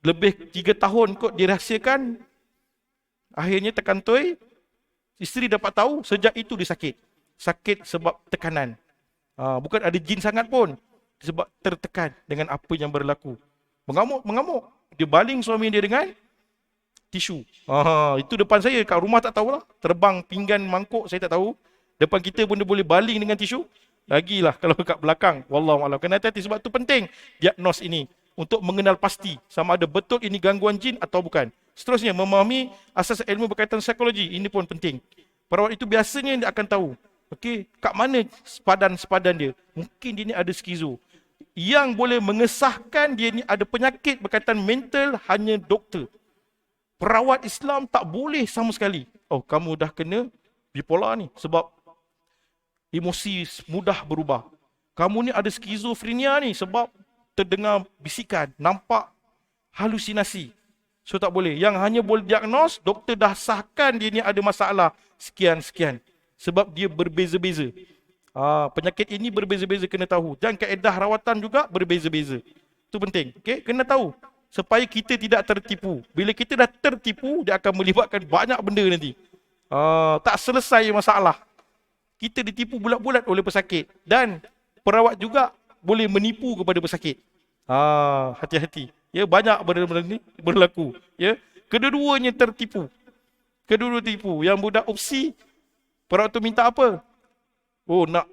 S1: Lebih 3 tahun kot dirahsiakan. Akhirnya terkantoi. Isteri dapat tahu, sejak itu dia sakit. Sakit sebab tekanan. Bukan ada jin sangat pun. Sebab tertekan dengan apa yang berlaku. Mengamuk. Dia baling suami dia dengan tisu. Itu depan saya, kat rumah tak tahulah. Terbang pinggan mangkuk, saya tak tahu. Depan kita pun dia boleh baling dengan tisu. Lagilah kalau kat belakang. Wallahualam. Kena hati-hati sebab tu penting diagnos ini. Untuk mengenal pasti sama ada betul ini gangguan jin atau bukan. Seterusnya, memahami asas ilmu berkaitan psikologi. Ini pun penting. Perawat itu biasanya dia akan tahu. Okey, kat mana sepadan dia. Mungkin dia ni ada skizo. Yang boleh mengesahkan dia ni ada penyakit berkaitan mental hanya doktor. Perawat Islam tak boleh sama sekali. Oh, kamu dah kena bipolar ni sebab emosi mudah berubah. Kamu ni ada skizofrenia ni sebab terdengar bisikan, nampak halusinasi. So tak boleh. Yang hanya boleh diagnos, doktor dah sahkan dia ni ada masalah sekian-sekian. Sebab dia berbeza-beza. Penyakit ini berbeza-beza, kena tahu. Dan kaedah rawatan juga berbeza-beza. Itu penting. Okay? Kena tahu. Supaya kita tidak tertipu. Bila kita dah tertipu, dia akan melibatkan banyak benda nanti. Tak selesai masalah. Kita ditipu bulat-bulat oleh pesakit. Dan perawat juga boleh menipu kepada pesakit. Hati-hati. Ya, banyak benda-benda ni berlaku. Ya, kedua-duanya tertipu. Kedua-dua tipu. Yang budak opsi, perawat tu minta apa? Oh, nak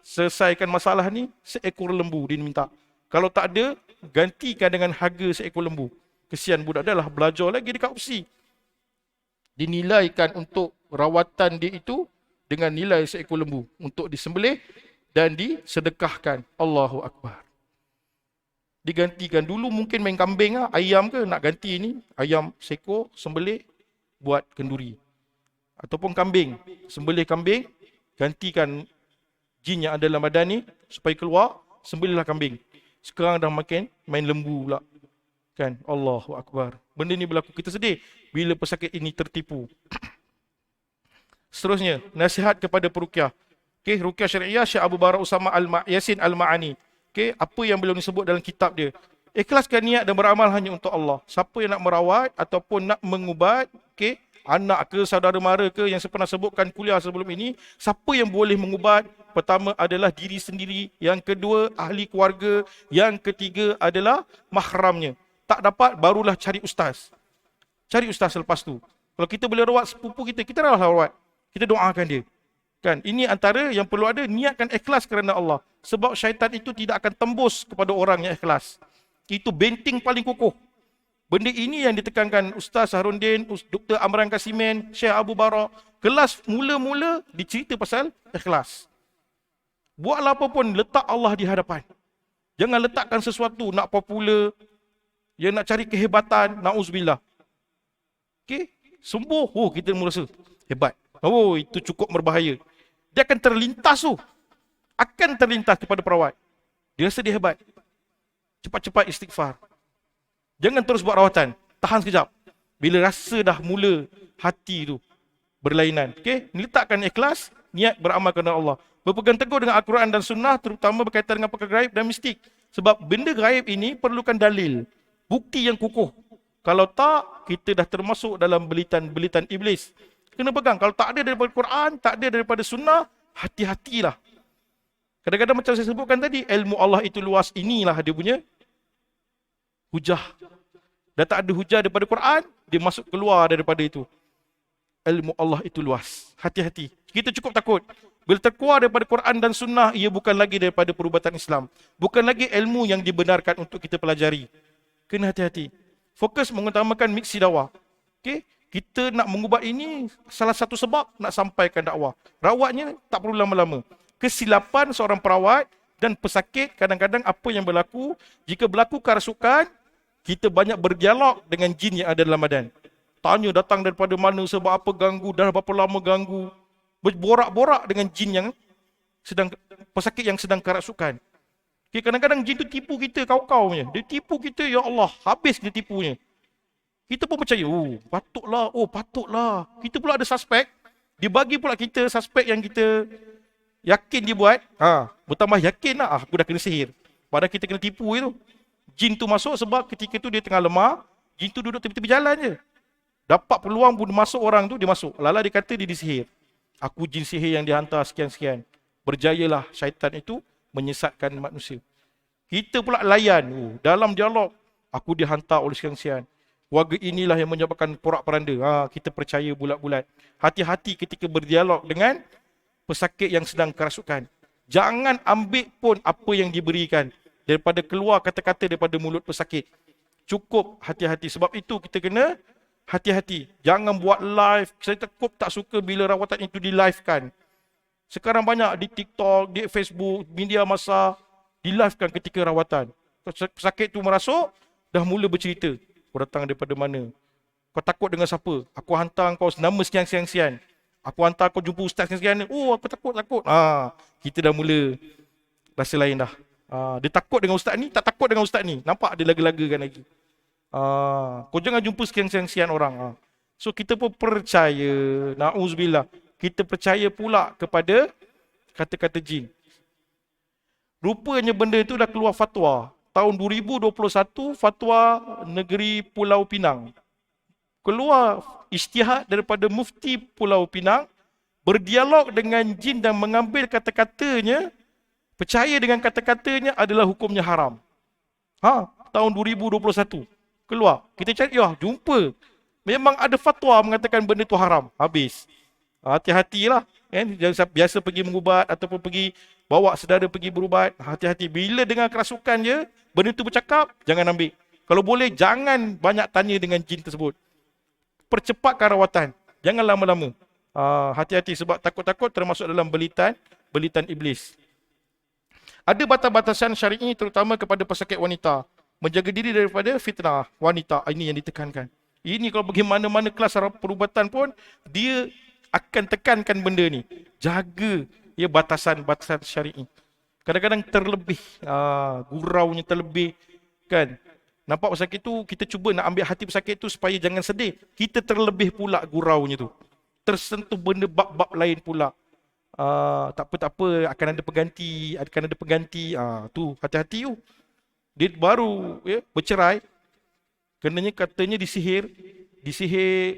S1: selesaikan masalah ni, seekor lembu dia minta. Kalau tak ada, gantikan dengan harga seekor lembu. Kesian budak dah lah belajar lagi dekat opsi. Dinilaikan untuk rawatan dia itu dengan nilai seekor lembu untuk disembelih dan disedekahkan. Allahu Akbar. Digantikan. Dulu mungkin main kambing, ayam ke nak ganti ni. Ayam seekor, sembelih, buat kenduri. Ataupun kambing. Sembelih kambing, gantikan jin yang ada dalam badan ni supaya keluar, sembelihlah kambing. Sekarang dah makin main lembu pula. Kan? Allahu Akbar. Benda ni berlaku. Kita sedih bila pesakit ini tertipu. Seterusnya, nasihat kepada peruqyah. Okey, ruqyah syariah Syekh Abu Bara Usama Yasin Al-Ma'ani. Okey, apa yang beliau disebut dalam kitab dia. Ikhlaskan niat dan beramal hanya untuk Allah. Siapa yang nak merawat ataupun nak mengubat, okey, anak ke, saudara mara ke yang saya pernah sebutkan kuliah sebelum ini, siapa yang boleh mengubat? Pertama adalah diri sendiri, yang kedua ahli keluarga, yang ketiga adalah mahramnya. Tak dapat, barulah cari ustaz. Cari ustaz selepas tu. Kalau kita boleh rawat sepupu kita, kita rawat. Kita doakan dia. Kan? Ini antara yang perlu ada, niatkan ikhlas kerana Allah. Sebab syaitan itu tidak akan tembus kepada orang yang ikhlas. Itu benting paling kukuh. Benda ini yang ditekankan Ustaz Harundin, Dr. Amran Kasimin, Syekh Abu Bara. Kelas mula-mula dicerita pasal ikhlas. Buatlah apa pun, letak Allah di hadapan. Jangan letakkan sesuatu nak popular, yang nak cari kehebatan, na'uzubillah. Okey, sembuh, oh kita merasa hebat. Oh, itu cukup berbahaya. Dia akan terlintas tu. Akan terlintas kepada perawat. Dia rasa dia hebat. Cepat-cepat istighfar. Jangan terus buat rawatan. Tahan sekejap. Bila rasa dah mula hati tu berlainan. Okey, letakkan ikhlas, niat beramal kepada Allah. Berpegang teguh dengan Al-Quran dan Sunnah, terutama berkaitan dengan perkara gaib dan mistik. Sebab benda gaib ini perlukan dalil. Bukti yang kukuh. Kalau tak, kita dah termasuk dalam belitan-belitan iblis. Kena pegang. Kalau tak ada daripada Quran, tak ada daripada Sunnah, hati-hatilah. Kadang-kadang macam saya sebutkan tadi, ilmu Allah itu luas. Inilah dia punya hujah. Dah tak ada hujah daripada Quran, dia masuk keluar daripada itu. Ilmu Allah itu luas. Hati-hati. Kita cukup takut. Bila terkeluar daripada Quran dan Sunnah, ia bukan lagi daripada perubatan Islam. Bukan lagi ilmu yang dibenarkan untuk kita pelajari. Kena hati-hati. Fokus mengutamakan miksi dakwah. Okay? Kita nak mengubat ini, salah satu sebab nak sampaikan dakwah. Rawatnya tak perlu lama-lama. Kesilapan seorang perawat dan pesakit, kadang-kadang apa yang berlaku, jika berlaku kerasukan, kita banyak berdialog dengan jin yang ada dalam badan. Tanya datang daripada mana, sebab apa ganggu, dah berapa lama ganggu. Berborak-borak dengan jin yang sedang, pesakit yang sedang kerasukan. Okay, kadang-kadang jin tu tipu kita, kau-kau punya. Dia tipu kita, ya Allah, habis dia tipunya. Kita pun percaya, patutlah. Kita pula ada suspek. Dia bagi pula kita suspek yang kita yakin dia buat. Bertambah yakin lah, aku dah kena sihir. Padahal kita kena tipu itu. Jin tu masuk sebab ketika tu dia tengah lemah, jin tu duduk tepi-tepi jalan je. Dapat peluang pun masuk orang tu, dia masuk. Lala dia kata dia disihir. Aku jin sihir yang dihantar sekian-sekian. Berjayalah syaitan itu menyesatkan manusia. Kita pula layan. Dalam dialog, aku dihantar oleh sekian-sekian. Warga inilah yang menyebabkan porak-peranda. Kita percaya bulat-bulat. Hati-hati ketika berdialog dengan pesakit yang sedang kerasukan. Jangan ambil pun apa yang diberikan daripada keluar kata-kata daripada mulut pesakit. Cukup hati-hati. Sebab itu kita kena hati-hati. Jangan buat live. Saya tak suka bila rawatan itu di-live-kan. Sekarang banyak di TikTok, di Facebook, media massa, di-live-kan ketika rawatan. Pesakit tu merasuk, dah mula bercerita. Kau datang daripada mana? Kau takut dengan siapa? Aku hantar kau nama sekian-sekian. Aku hantar kau jumpa ustaz sekian-sekian. Aku takut. Kita dah mula rasa lain dah. Dia takut dengan ustaz ni, tak takut dengan ustaz ni. Nampak dia laga-lagakan lagi. Kau jangan jumpa sekian-sekian orang. So kita pun percaya. Na'udzubillah. Kita percaya pula kepada kata-kata jin. Rupanya benda itu dah keluar fatwa. Tahun 2021, fatwa negeri Pulau Pinang. Keluar ijtihad daripada mufti Pulau Pinang, berdialog dengan jin dan mengambil kata-katanya, percaya dengan kata-katanya adalah hukumnya haram. Tahun 2021. Keluar. Kita cari, jumpa. Memang ada fatwa mengatakan benda itu haram. Habis. Hati-hatilah. Jangan biasa pergi mengubat ataupun pergi bawa saudara pergi berubat. Hati-hati. Bila dengar kerasukan je, benda itu bercakap, jangan ambil. Kalau boleh, jangan banyak tanya dengan jin tersebut. Percepatkan rawatan. Jangan lama-lama. Hati-hati sebab takut-takut termasuk dalam belitan iblis. Ada batas-batasan syar'i terutama kepada pesakit wanita. Menjaga diri daripada fitnah wanita. Ini yang ditekankan. Ini kalau pergi mana-mana kelas perubatan pun, dia akan tekankan benda ni. Jaga batasan-batasan syar'i. Kadang-kadang terlebih, guraunya terlebih, kan. Nampak pesakit tu, kita cuba nak ambil hati pesakit tu supaya jangan sedih. Kita terlebih pula guraunya tu. Tersentuh benda bab-bab lain pula. Tak apa, akan ada pengganti. Tu, hati-hati tu. Dia baru bercerai. Katanya disihir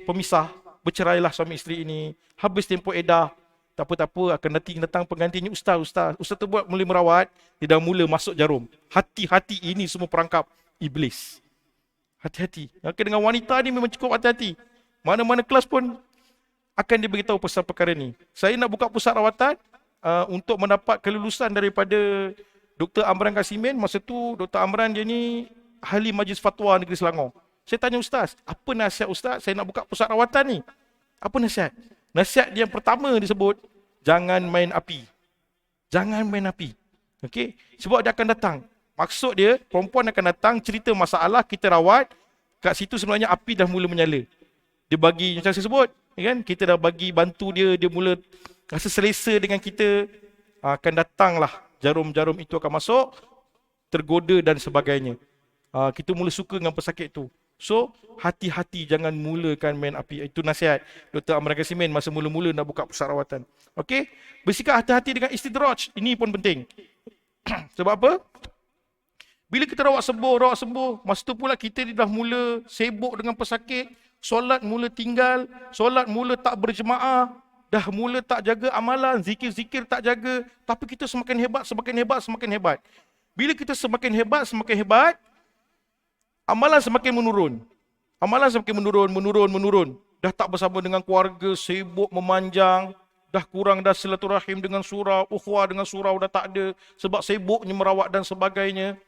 S1: pemisah. Bercerailah suami isteri ini. Habis tempoh edah. Tak apa, akan datang penggantinya ustaz. Ustaz tu buat mula merawat, dia dah mula masuk jarum. Hati-hati, ini semua perangkap iblis. Hati-hati. Dengan wanita ni memang cukup hati-hati. Mana-mana kelas pun akan dia beritahu pasal perkara ni. Saya nak buka pusat rawatan untuk mendapat kelulusan daripada Dr. Amran Kasimin. Masa tu Dr. Amran dia ni ahli majlis fatwa negeri Selangor. Saya tanya ustaz, apa nasihat ustaz? Saya nak buka pusat rawatan ni. Apa nasihat? Nasihat yang pertama disebut, jangan main api. Jangan main api. Okey? Sebab dia akan datang. Maksud dia, perempuan akan datang, cerita masalah, kita rawat. Kat situ sebenarnya api dah mula menyala. Dia bagi, macam saya sebut, kan? Kita dah bagi bantu dia, dia mula rasa selesa dengan kita. Akan datanglah, jarum-jarum itu akan masuk, tergoda dan sebagainya. Kita mula suka dengan pesakit tu. So, hati-hati jangan mulakan main api. Itu nasihat Dr. Amran Kasimin masa mula-mula nak buka pusat rawatan. Okey? Bersikap hati-hati dengan istidraj. Ini pun penting. Sebab apa? Bila kita rawat sembuh, masa tu pula kita dah mula sibuk dengan pesakit, solat mula tinggal, solat mula tak berjemaah, dah mula tak jaga amalan, zikir-zikir tak jaga, tapi kita semakin hebat. Bila kita semakin hebat, amalan semakin menurun. Dah tak bersama dengan keluarga, sibuk memanjang, dah kurang dah silaturahim dengan surau, ukhuwah dengan surau dah tak ada sebab sibuknya merawat dan sebagainya.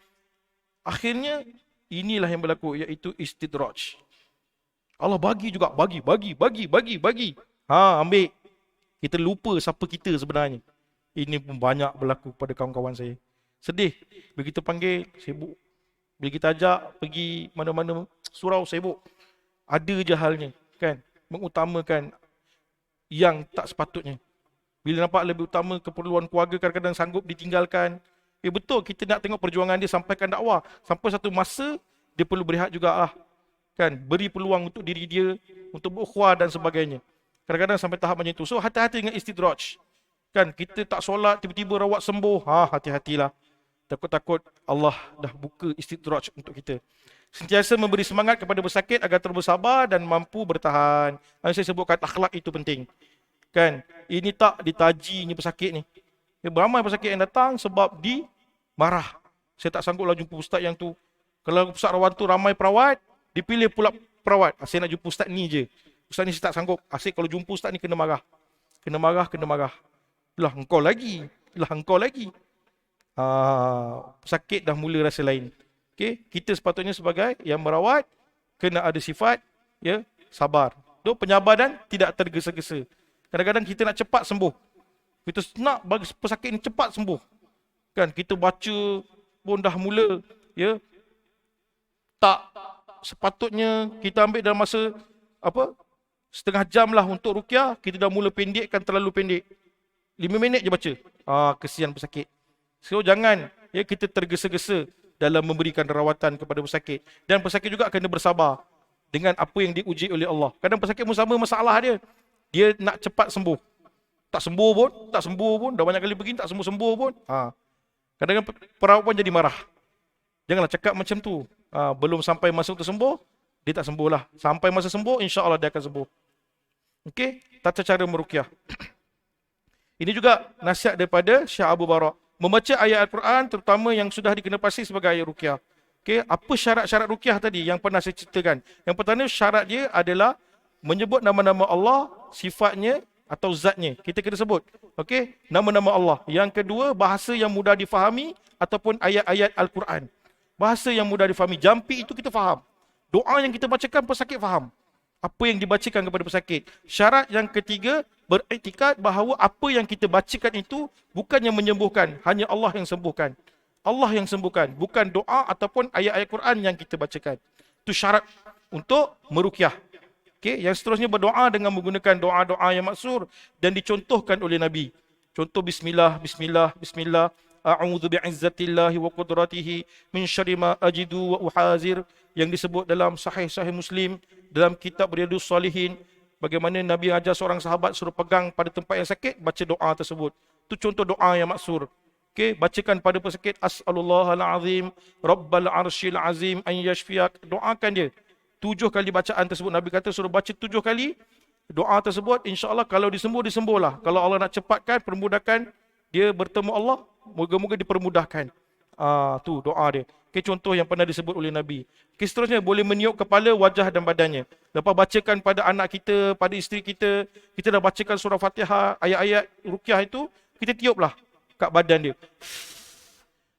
S1: Akhirnya inilah yang berlaku, iaitu istidraj. Allah bagi juga, bagi. Ambil. Kita lupa siapa kita sebenarnya. Ini pun banyak berlaku pada kawan-kawan saya. Sedih. Bila kita panggil, sibuk. Bila kita ajak pergi mana-mana surau, sibuk. Ada je halnya, kan? Mengutamakan yang tak sepatutnya. Bila nampak lebih utama keperluan keluarga, kadang-kadang sanggup ditinggalkan. Betul, kita nak tengok perjuangan dia sampaikan dakwah. Sampai satu masa, dia perlu berehat juga. kan, beri peluang untuk diri dia untuk berukhuwah dan sebagainya. Kadang-kadang sampai tahap macam itu. So hati-hati dengan istidraj. Kan kita tak solat tiba-tiba rawat sembuh. Hati-hatilah. Takut-takut Allah dah buka istidraj untuk kita. Sentiasa memberi semangat kepada pesakit agar terus bersabar dan mampu bertahan. Saya sebutkan akhlak itu penting. Kan? Ini tak ditajinya pesakit ni. Beramai pesakit yang datang sebab marah. Saya tak sangguplah jumpa ustaz yang tu. Kalau pusat rawat tu ramai perawat, dipilih pula perawat. Saya nak jumpa ustaz ni je. Ustaz ni saya tak sanggup. Asyik kalau jumpa ustaz ni kena marah. Kena marah. Lah engkau lagi. Pesakit dah mula rasa lain. Okay? Kita sepatutnya sebagai yang merawat, kena ada sifat sabar. Penyabar dan tidak tergesa-gesa. Kadang-kadang kita nak cepat sembuh. Kita nak bagi pesakit ni cepat sembuh. Kan kita baca pun dah mula tak sepatutnya kita ambil dalam masa setengah jam lah untuk ruqyah, kita dah mula pendekkan terlalu pendek. 5 minit je baca. Kesian pesakit. So jangan kita tergesa-gesa dalam memberikan rawatan kepada pesakit. Dan pesakit juga kena bersabar dengan apa yang diuji oleh Allah. Kadang pesakit pun sama masalah dia. Dia nak cepat sembuh. Tak sembuh pun. Dah banyak kali pergi, tak sembuh pun. Kadang-kadang perawat pun jadi marah. Janganlah cakap macam tu. Belum sampai masa untuk sembuh, dia tak sembuh lah. Sampai masa sembuh, insya-Allah dia akan sembuh. Okey, tata cara meruqyah. Ini juga nasihat daripada Syekh Abu Barak. Membaca ayat Al-Quran, terutama yang sudah dikenepasi sebagai ayat ruqyah. Okey, apa syarat-syarat ruqyah tadi yang pernah saya ceritakan? Yang pertama, syarat dia adalah menyebut nama-nama Allah, sifatnya atau zatnya. Kita kena sebut. Okey, nama-nama Allah. Yang kedua, bahasa yang mudah difahami ataupun ayat-ayat Al-Quran. Bahasa yang mudah difahami. Jampi itu kita faham. Doa yang kita bacakan pesakit faham. Apa yang dibacakan kepada pesakit. Syarat yang ketiga, beriktikad bahawa apa yang kita bacakan itu bukan yang menyembuhkan. Hanya Allah yang sembuhkan. Allah yang sembuhkan. Bukan doa ataupun ayat-ayat Quran yang kita bacakan. Itu syarat untuk meruqyah. Okay? Yang seterusnya berdoa dengan menggunakan doa-doa yang maksur dan dicontohkan oleh Nabi. Contoh bismillah. A'udzu bi'izzatillahi wa qudratihi min syarri ma ajidu wa uhazir, yang disebut dalam sahih Muslim, dalam kitab Riyadhus Shalihin, bagaimana Nabi ajar seorang sahabat suruh pegang pada tempat yang sakit, baca doa tersebut. Itu contoh doa yang maksur. Okey, bacakan pada pesakit, as'alullahal azim rabbal arsyil azim an yashfiyak. Doakan dia. 7 kali bacaan tersebut. Nabi kata suruh baca 7 kali doa tersebut, insya-Allah kalau disembuhlah. Kalau Allah nak cepatkan permudahkan dia bertemu Allah, moga-moga dipermudahkan. Tu doa dia. Okay, contoh yang pernah disebut oleh Nabi. Okay, seterusnya boleh meniup kepala, wajah dan badannya. Lepas bacakan pada anak kita, pada isteri kita, kita dah bacakan surah Fatihah, ayat-ayat ruqyah itu, kita tiuplah kat badan dia.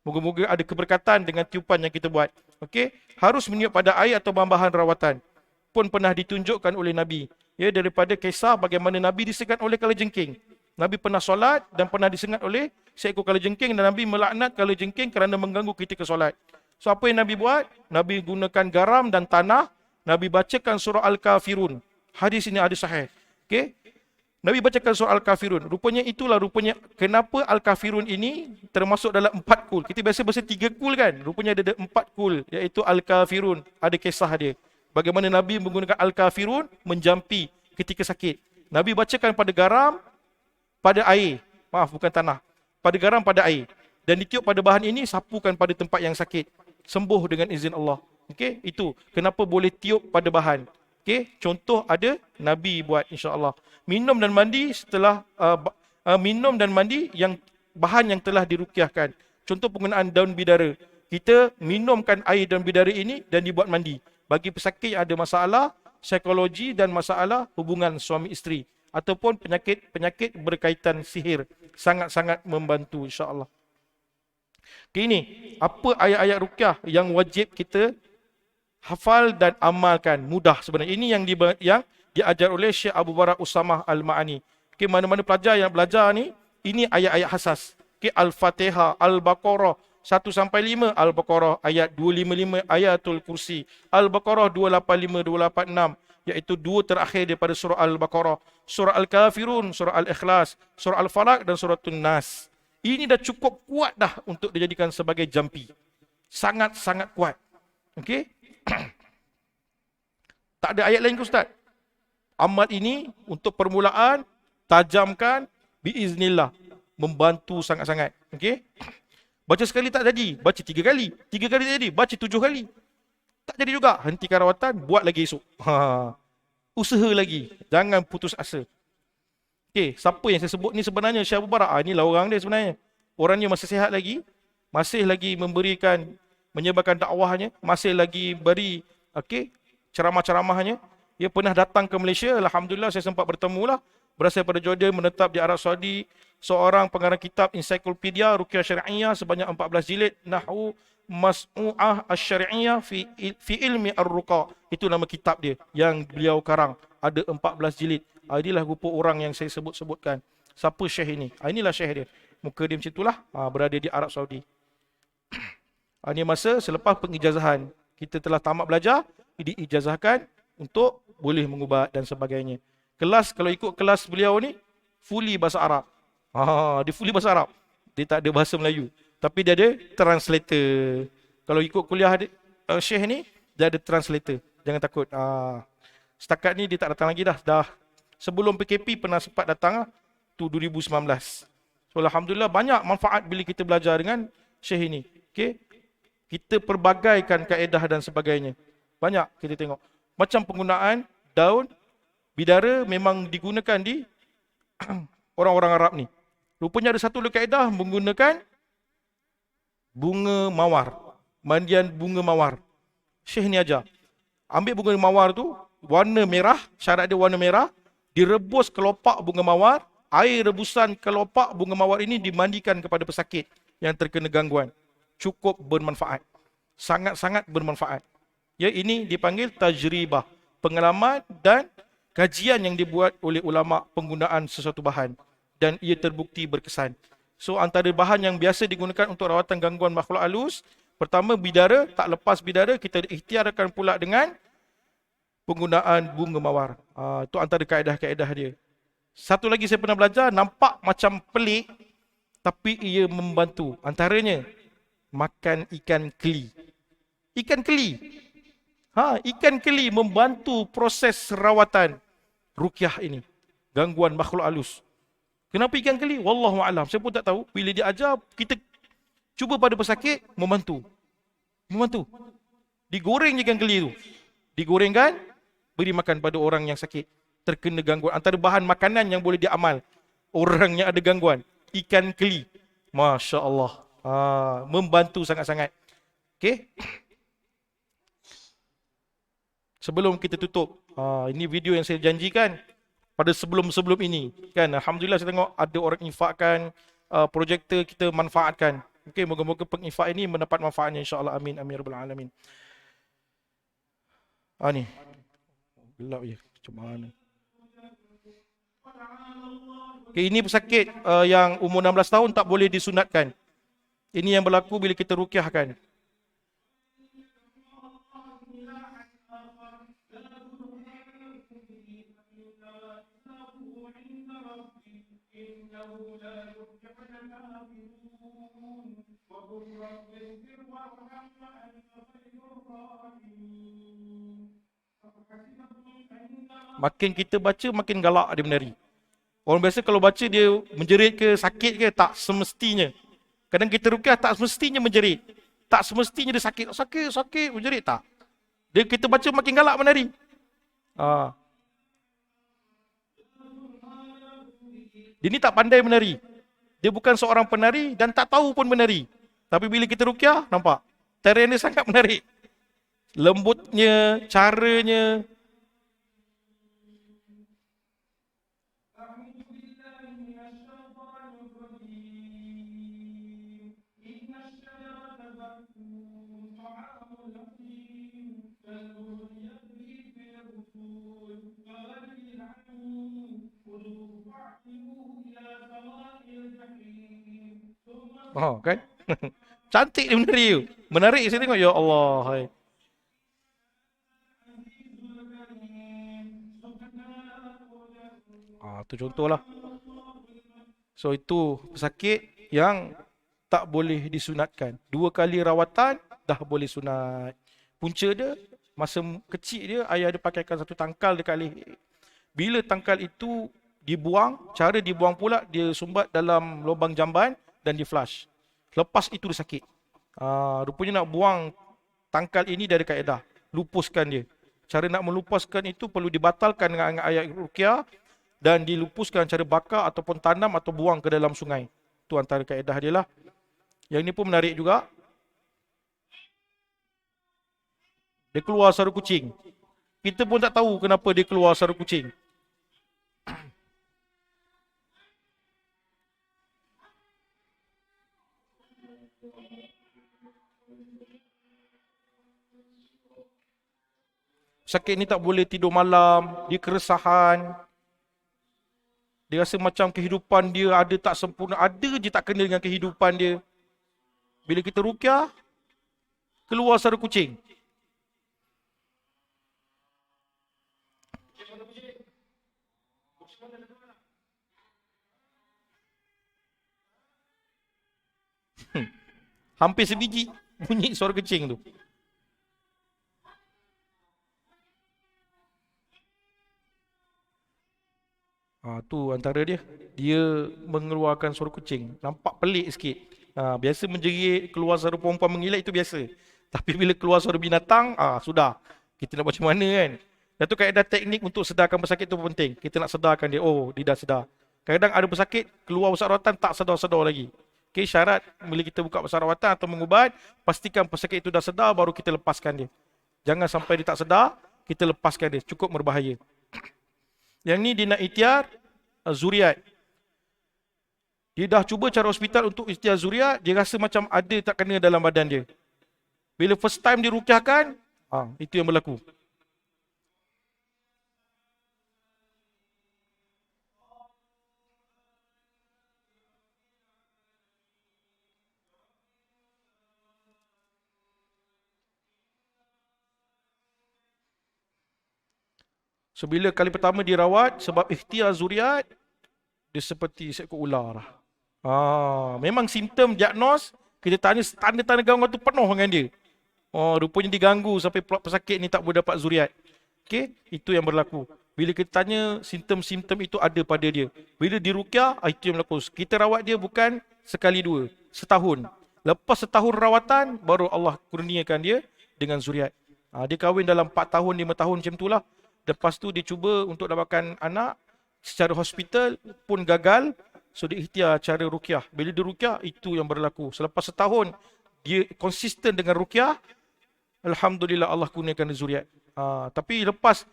S1: Moga-moga ada keberkatan dengan tiupan yang kita buat. Okey, harus meniup pada air atau bahan-bahan rawatan. Pun pernah ditunjukkan oleh Nabi. Daripada kisah bagaimana Nabi disengat oleh kalajengking. Nabi pernah solat dan pernah disengat oleh seekor kalajengking dan Nabi melaknat kalajengking kerana mengganggu ketika solat. So apa yang Nabi buat? Nabi gunakan garam dan tanah. Nabi bacakan surah Al-Kafirun. Hadis ini hadis sahih. Okey. Nabi bacakan surah Al-Kafirun. Rupanya kenapa Al-Kafirun ini termasuk dalam 4 kul. Kita biasa baca 3 kul kan? Rupanya ada 4 kul, iaitu Al-Kafirun. Ada kisah dia. Bagaimana Nabi menggunakan Al-Kafirun menjampi ketika sakit. Nabi bacakan pada garam, pada air. Maaf, bukan tanah. Pada garam, pada air. Dan ditiup pada bahan ini, sapukan pada tempat yang sakit. Sembuh dengan izin Allah. Okey, itu kenapa boleh tiup pada bahan. Okey, contoh ada Nabi buat, insya-Allah. Minum dan mandi setelah minum dan mandi yang bahan yang telah diruqyahkan. Contoh penggunaan daun bidara. Kita minumkan air daun bidara ini dan dibuat mandi. Bagi pesakit yang ada masalah psikologi dan masalah hubungan suami isteri ataupun penyakit berkaitan sihir, sangat-sangat membantu, insya-Allah. Ini apa ayat-ayat ruqyah yang wajib kita hafal dan amalkan. Mudah sebenarnya. Ini yang diajar oleh Syekh Abu Barak Usamah Al-Ma'ani. Okay, mana-mana pelajar yang belajar ni, ini ayat-ayat khasas. Okay, Al-Fatihah, Al-Baqarah 1-5, Al-Baqarah ayat 255, Ayatul Kursi, Al-Baqarah 285, 286, iaitu 2 terakhir daripada surah Al-Baqarah, surah Al-Kafirun, surah Al-Ikhlas, surah Al-Falaq dan surah An-Nas. Ini dah cukup kuat dah untuk dijadikan sebagai jampi. Sangat-sangat kuat. Okey. Tak ada ayat lain ke Ustaz? Amal ini untuk permulaan, tajamkan, biiznillah. Membantu sangat-sangat. Okey? Baca sekali tak jadi, baca 3 kali. 3 kali tak jadi, baca 7 kali. Tak jadi juga, hentikan rawatan, buat lagi esok. Usaha lagi. Jangan putus asa. Okey, siapa yang saya sebut ni sebenarnya Syekh Abu Barak? Inilah orang dia sebenarnya. Orangnya masih sihat lagi, masih lagi memberikan, menyebarkan dakwahnya, masih lagi beri ceramah-ceramahnya. Dia pernah datang ke Malaysia, alhamdulillah saya sempat bertemu lah. Berasal daripada Jordan, menetap di Arab Saudi. Seorang pengarang kitab ensiklopedia Ruqyah Syar'iyyah sebanyak 14 jilid, Nahwu Mas'u'ah Asy-Syar'iyyah fi ilmi ar-ruqa. Itu nama kitab dia yang beliau karang. Ada 14 jilid. Inilah rupa orang yang saya sebut-sebutkan. Siapa syekh ini? Inilah syekh dia. Muka dia macam itulah, berada di Arab Saudi. Ini masa selepas pengijazahan. Kita telah tamat belajar, diijazahkan untuk boleh mengubat dan sebagainya. Kelas, kalau ikut kelas beliau ni, fully bahasa Arab. Dia fully bahasa Arab. Dia tak ada bahasa Melayu. Tapi dia ada translator. Kalau ikut kuliah syekh ni, dia ada translator. Jangan takut. Setakat ni dia tak datang lagi dah. Sebelum PKP pernah sempat datang tu 2019. So alhamdulillah banyak manfaat bila kita belajar dengan syekh ini. Okey. Kita perbagaikan kaedah dan sebagainya. Banyak kita tengok. Macam penggunaan daun bidara memang digunakan di orang-orang Arab ni. Rupanya ada satu kaedah menggunakan bunga mawar. Mandian bunga mawar. Syekh ni ajar. Ambil bunga mawar tu, warna merah, syarat dia warna merah, direbus kelopak bunga mawar, air rebusan kelopak bunga mawar ini dimandikan kepada pesakit yang terkena gangguan. Cukup bermanfaat. Sangat-sangat bermanfaat. Ya, ini dipanggil tajribah. Pengalaman dan kajian yang dibuat oleh ulama penggunaan sesuatu bahan. Dan ia terbukti berkesan. So antara bahan yang biasa digunakan untuk rawatan gangguan makhluk halus, pertama bidara, tak lepas bidara, kita ikhtiarkan pula dengan penggunaan bunga mawar. Itu antara kaedah-kaedah dia. Satu lagi saya pernah belajar, nampak macam pelik, tapi ia membantu. Antaranya, makan ikan keli. Ikan keli. Ikan keli membantu proses rawatan ruqyah ini. Gangguan makhluk halus. Kenapa ikan keli? Wallahu a'lam. Saya pun tak tahu. Bila dia ajar, kita cuba pada pesakit, membantu. Membantu. Digoreng ikan keli tu. Digorengkan, beri makan pada orang yang sakit. Terkena gangguan. Antara bahan makanan yang boleh diamal. Orang yang ada gangguan. Ikan keli. Masya Allah. Membantu sangat-sangat. Okey. Sebelum kita tutup. Ini video yang saya janjikan. Pada sebelum-sebelum ini. Kan, alhamdulillah saya tengok ada orang infakkan. Projektor kita manfaatkan. Okey, moga-moga pengifak ini mendapat manfaatnya insya-Allah. Amin amin rabbal alamin. Ni. Gelap je. Macam mana? Okay, ini pesakit yang umur 16 tahun tak boleh disunatkan. Ini yang berlaku bila kita ruqyahkan. Makin kita baca, makin galak dia menari. Orang biasa kalau baca dia menjerit ke, sakit ke, tak semestinya. Kadang kita ruqyah tak semestinya menjerit. Tak semestinya dia sakit, menjerit tak. Dia kita baca makin galak menari. Dia ni tak pandai menari. Dia bukan seorang penari dan tak tahu pun menari. Tapi bila kita ruqyah, nampak. Tarian dia sangat menarik. Lembutnya, caranya. Kan? Cantik dia menari tu. Menarik saya tengok, ya Allah. Hai. Itu contohlah. So itu pesakit yang tak boleh disunatkan. 2 kali rawatan dah boleh sunat. Punca dia Masa kecil dia, ayah dia pakaikan satu tangkal dekat leher. Bila tangkal itu dibuang, cara dibuang pula, dia sumbat dalam lubang jamban dan di flush. Lepas itu dia sakit. Rupanya nak buang tangkal ini dari kaedah. Lupuskan dia. Cara nak melupaskan itu perlu dibatalkan dengan ayat ruqyah dan dilupuskan cara bakar ataupun tanam atau buang ke dalam sungai. Itu antara kaedah dia lah. Yang ini pun menarik juga. Dia keluar suara kucing. Kita pun tak tahu kenapa dia keluar suara kucing. Sakit ni tak boleh tidur malam, dia keresahan. Dia rasa macam kehidupan dia ada tak sempurna, ada je tak kena dengan kehidupan dia. Bila kita ruqyah, keluar suara kucing. Hampir sebiji bunyi suara kucing tu. Tu antara dia. Dia mengeluarkan suara kucing. Nampak pelik sikit. Biasa menjerit, keluar suara perempuan mengilat itu biasa. Tapi bila keluar suara binatang, sudah. Kita nak macam mana kan? Dan tu kaedah teknik untuk sedarkan pesakit tu penting. Kita nak sedarkan dia. Oh, dia dah sedar. Kadang-kadang ada pesakit, keluar besar rawatan, tak sedar-sedar lagi. Okay, syarat bila kita buka besar rawatan atau mengubat, pastikan pesakit itu dah sedar, baru kita lepaskan dia. Jangan sampai dia tak sedar, kita lepaskan dia. Cukup berbahaya. Yang ni dia nak ikhtiar zuriat. Dia dah cuba cara hospital untuk ikhtiar zuriat, dia rasa macam ada tak kena dalam badan dia. Bila first time dia rukyahkan, itu yang berlaku. So bila kali pertama dirawat sebab ikhtiar zuriat, dia seperti seekor ular lah. Memang simptom diagnos, kita tanya tanda-tanda gangguan tu penuh dengan dia. Rupanya diganggu sampai pesakit ni tak boleh dapat zuriat. Okey, itu yang berlaku. Bila kita tanya simptom-simptom itu ada pada dia. Bila diruqyah, itu yang berlaku. Kita rawat dia bukan sekali dua, setahun. Lepas setahun rawatan, baru Allah kurniakan dia dengan zuriat. Dia kahwin dalam 4 tahun, 5 tahun macam itulah. Lepas tu dia cuba untuk dapatkan anak secara hospital pun gagal. So dia ikhtiar cara ruqyah. Bila dia ruqyah, itu yang berlaku. Selepas setahun dia konsisten dengan ruqyah, alhamdulillah Allah kurniakan zuriat. Tapi lepas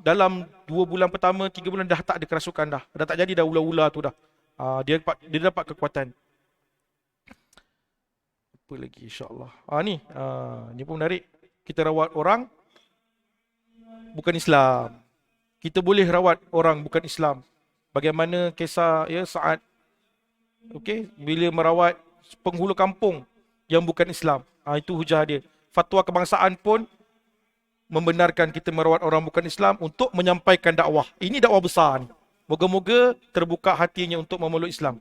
S1: dalam 2 bulan pertama, 3 bulan dah tak ada kerasukan dah. Dah tak jadi dah ular-ular tu dah. Dia dapat kekuatan. Apa lagi insya-Allah. Ni pun menarik. Kita rawat orang bukan Islam. Kita boleh rawat orang bukan Islam. Bagaimana kisah Sa'ad, bila merawat penghulu kampung yang bukan Islam. Itu hujah dia. Fatwa kebangsaan pun membenarkan kita merawat orang bukan Islam untuk menyampaikan dakwah. Ini dakwah besar ni. Moga-moga terbuka hatinya untuk memeluk Islam.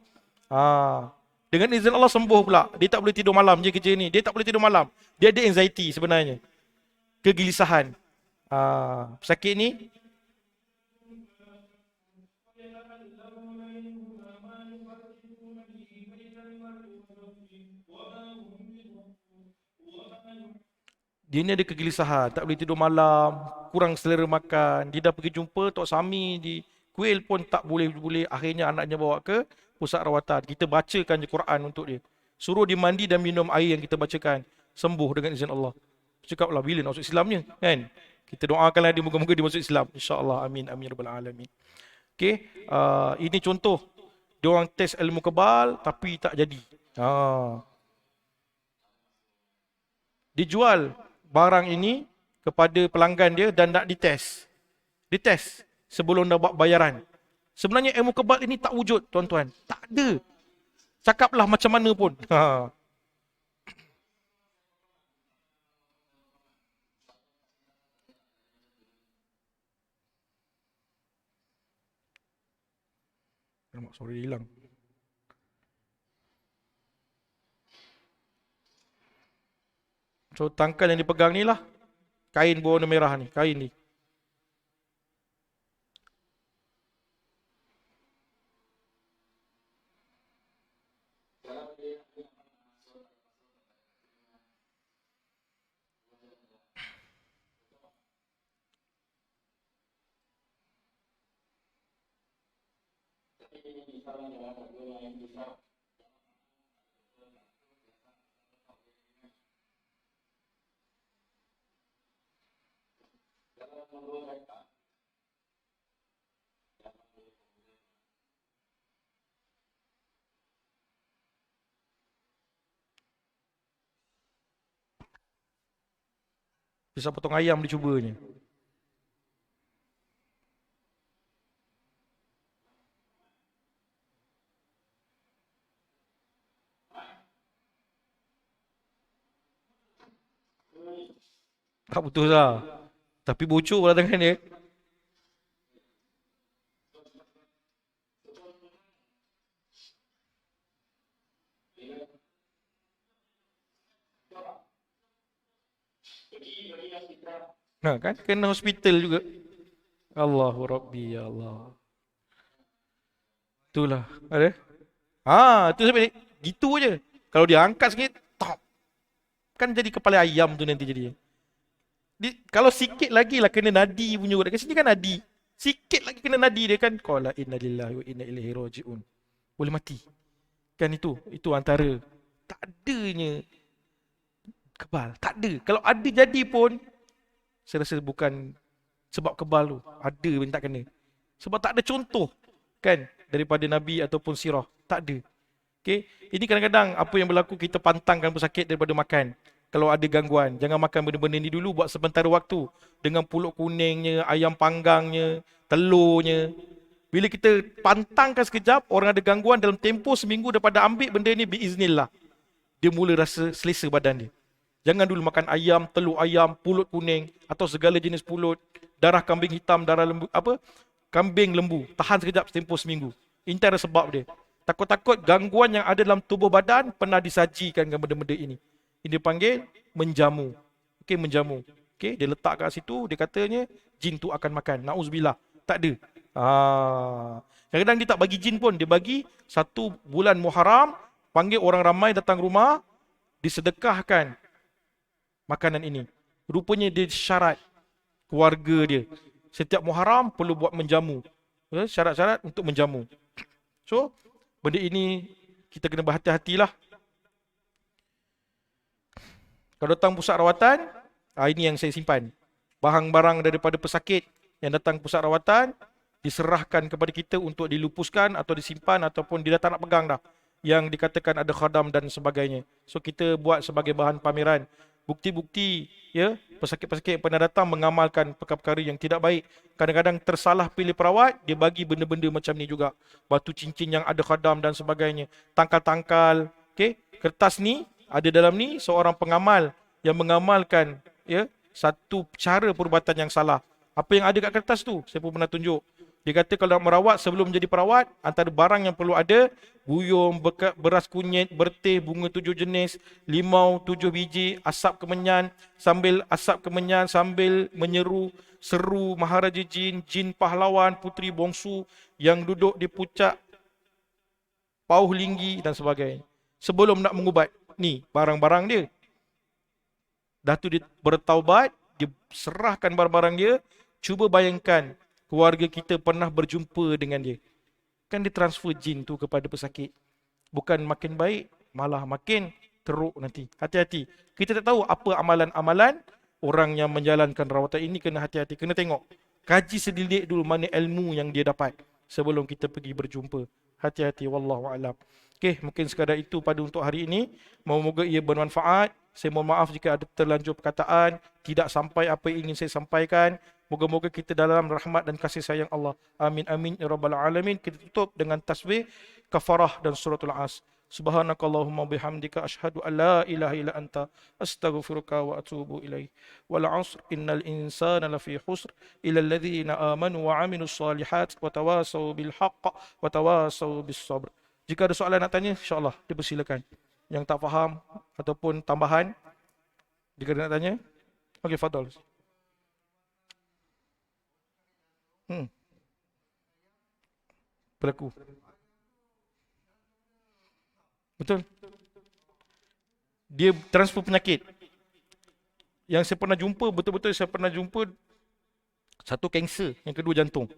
S1: Dengan izin Allah sembuh pula. Dia tak boleh tidur malam je kerja ni. Dia tak boleh tidur malam. Dia ada anxiety sebenarnya. Kegelisahan. Pesakit ni dia ni ada kegelisahan, tak boleh tidur malam, kurang selera makan. Dia dah pergi jumpa Tok Sami di Kuil pun tak boleh. Akhirnya anaknya bawa ke pusat rawatan. Kita bacakan je Quran untuk dia. Suruh dia mandi dan minum air yang kita bacakan. Sembuh dengan izin Allah. Cakaplah bila nak masuk Islamnya, kan? Kita doakanlah dia moga-moga dia masuk Islam. InsyaAllah. Amin. Amin. Rabbal Alamin. Ini contoh. Dia orang test ilmu kebal tapi tak jadi. Dijual barang ini kepada pelanggan dia dan nak dites. Dites sebelum dapat bayaran. Sebenarnya ilmu kebal ini tak wujud, tuan-tuan. Tak ada. Cakaplah macam mana pun. Nampak suara dia hilang. So tangkal yang dipegang ni lah. kain berwarna merah ni, kain ni. Bisa potong ayam dia cubanya. Tak putus lah. Tapi bocor lah tangan dia. Nah kan, kena hospital juga. Allahu Rabbi, ya Allah. Itulah. Ada? Tu sampai gitu je. Kalau dia angkat sikit, top. Kan jadi kepala ayam tu nanti jadi. Kalau sikit lagi lah kena nadi punya urat. Kat sini kan nadi. Sikit lagi kena nadi dia kan. Qala inna lillahi wa inna ilaihi raji'un. Boleh mati. Kan itu antara tak adanya kebal. Tak ada. Kalau ada jadi pun, saya rasa bukan sebab kebal tu. Ada pun tak kena. Sebab tak ada contoh kan daripada Nabi ataupun sirah. Tak ada. Okay. Ini kadang-kadang apa yang berlaku, kita pantangkan pesakit daripada makan. Kalau ada gangguan, jangan makan benda-benda ni dulu buat sementara waktu. Dengan pulut kuningnya, ayam panggangnya, telurnya. Bila kita pantangkan sekejap, orang ada gangguan dalam tempoh seminggu daripada ambil benda ni, biiznillah, dia mula rasa selesa badan dia. Jangan dulu makan ayam, telur ayam, pulut kuning atau segala jenis pulut, darah kambing hitam, darah lembu, kambing lembu. Tahan sekejap tempoh seminggu. Ini ada sebab dia. Takut-takut gangguan yang ada dalam tubuh badan pernah disajikan dengan benda-benda ini. Ini dipanggil menjamu. Okey, menjamu. Okey, dia letak kat situ, dia katanya jin tu akan makan. Nauzubillah. Tak ada. Kadang-kadang dia tak bagi jin pun, dia bagi 1 bulan Muharram, panggil orang ramai datang rumah, disedekahkan makanan ini. Rupanya dia syarat keluarga dia. Setiap Muharram perlu buat menjamu. Syarat-syarat untuk menjamu. So, benda ini kita kena berhati-hatilah. Kalau datang pusat rawatan, ini yang saya simpan. Barang-barang daripada pesakit yang datang pusat rawatan, diserahkan kepada kita untuk dilupuskan atau disimpan ataupun dia dah tak nak pegang dah. Yang dikatakan ada khadam dan sebagainya. So kita buat sebagai bahan pameran. Bukti-bukti ya, pesakit-pesakit yang pernah datang mengamalkan perkara-perkara yang tidak baik. Kadang-kadang tersalah pilih perawat, dia bagi benda-benda macam ni juga. Batu cincin yang ada khadam dan sebagainya. Tangkal-tangkal, okay? Kertas ni, ada dalam ni seorang pengamal yang mengamalkan ya satu cara perubatan yang salah. Apa yang ada kat kertas tu, saya pun pernah tunjuk. Dia kata kalau nak merawat, sebelum menjadi perawat, antara barang yang perlu ada, buyung, beras kunyit, berteh, bunga 7 jenis, limau 7 biji, asap kemenyan, sambil menyeru, seru maharaja jin, jin pahlawan, puteri bongsu yang duduk di puncak pauh linggi dan sebagainya. Sebelum nak mengubat, ni barang-barang dia. Dah tu dia bertaubat, dia serahkan barang-barang dia. Cuba bayangkan, keluarga kita pernah berjumpa dengan dia. Kan dia transfer jin tu kepada pesakit. Bukan makin baik, malah makin teruk nanti. Hati-hati. Kita tak tahu apa amalan-amalan orang yang menjalankan rawatan ini. Kena hati-hati, kena tengok. Kaji sedidik dulu mana ilmu yang dia dapat sebelum kita pergi berjumpa. Hati-hati, wallahu a'lam. Okey, mungkin sekadar itu pada untuk hari ini. Moga-moga ia bermanfaat. Saya mohon maaf jika ada terlanjur perkataan, tidak sampai apa yang ingin saya sampaikan. Moga-moga kita dalam rahmat dan kasih sayang Allah. Amin amin ya rabbal alamin. Kita tutup dengan tasbih, kafarah dan suratul as. Subhanakallahumma bihamdika asyhadu an la ilaha illa anta astaghfiruka wa atubu ilaih. Wal 'asr innal insana lafi khusr illa alladhina amanu wa 'amilus solihat wa tawasaw bil haqq wa tawasaw bis sabr. Jika ada soalan nak tanya, insya-Allah dipersilakan. Yang tak faham ataupun tambahan, jika ada nak tanya, okey, fadal. Berlaku. Betul. Dia transfer penyakit. Yang saya pernah jumpa, betul-betul saya pernah jumpa, satu kanser, yang kedua jantung.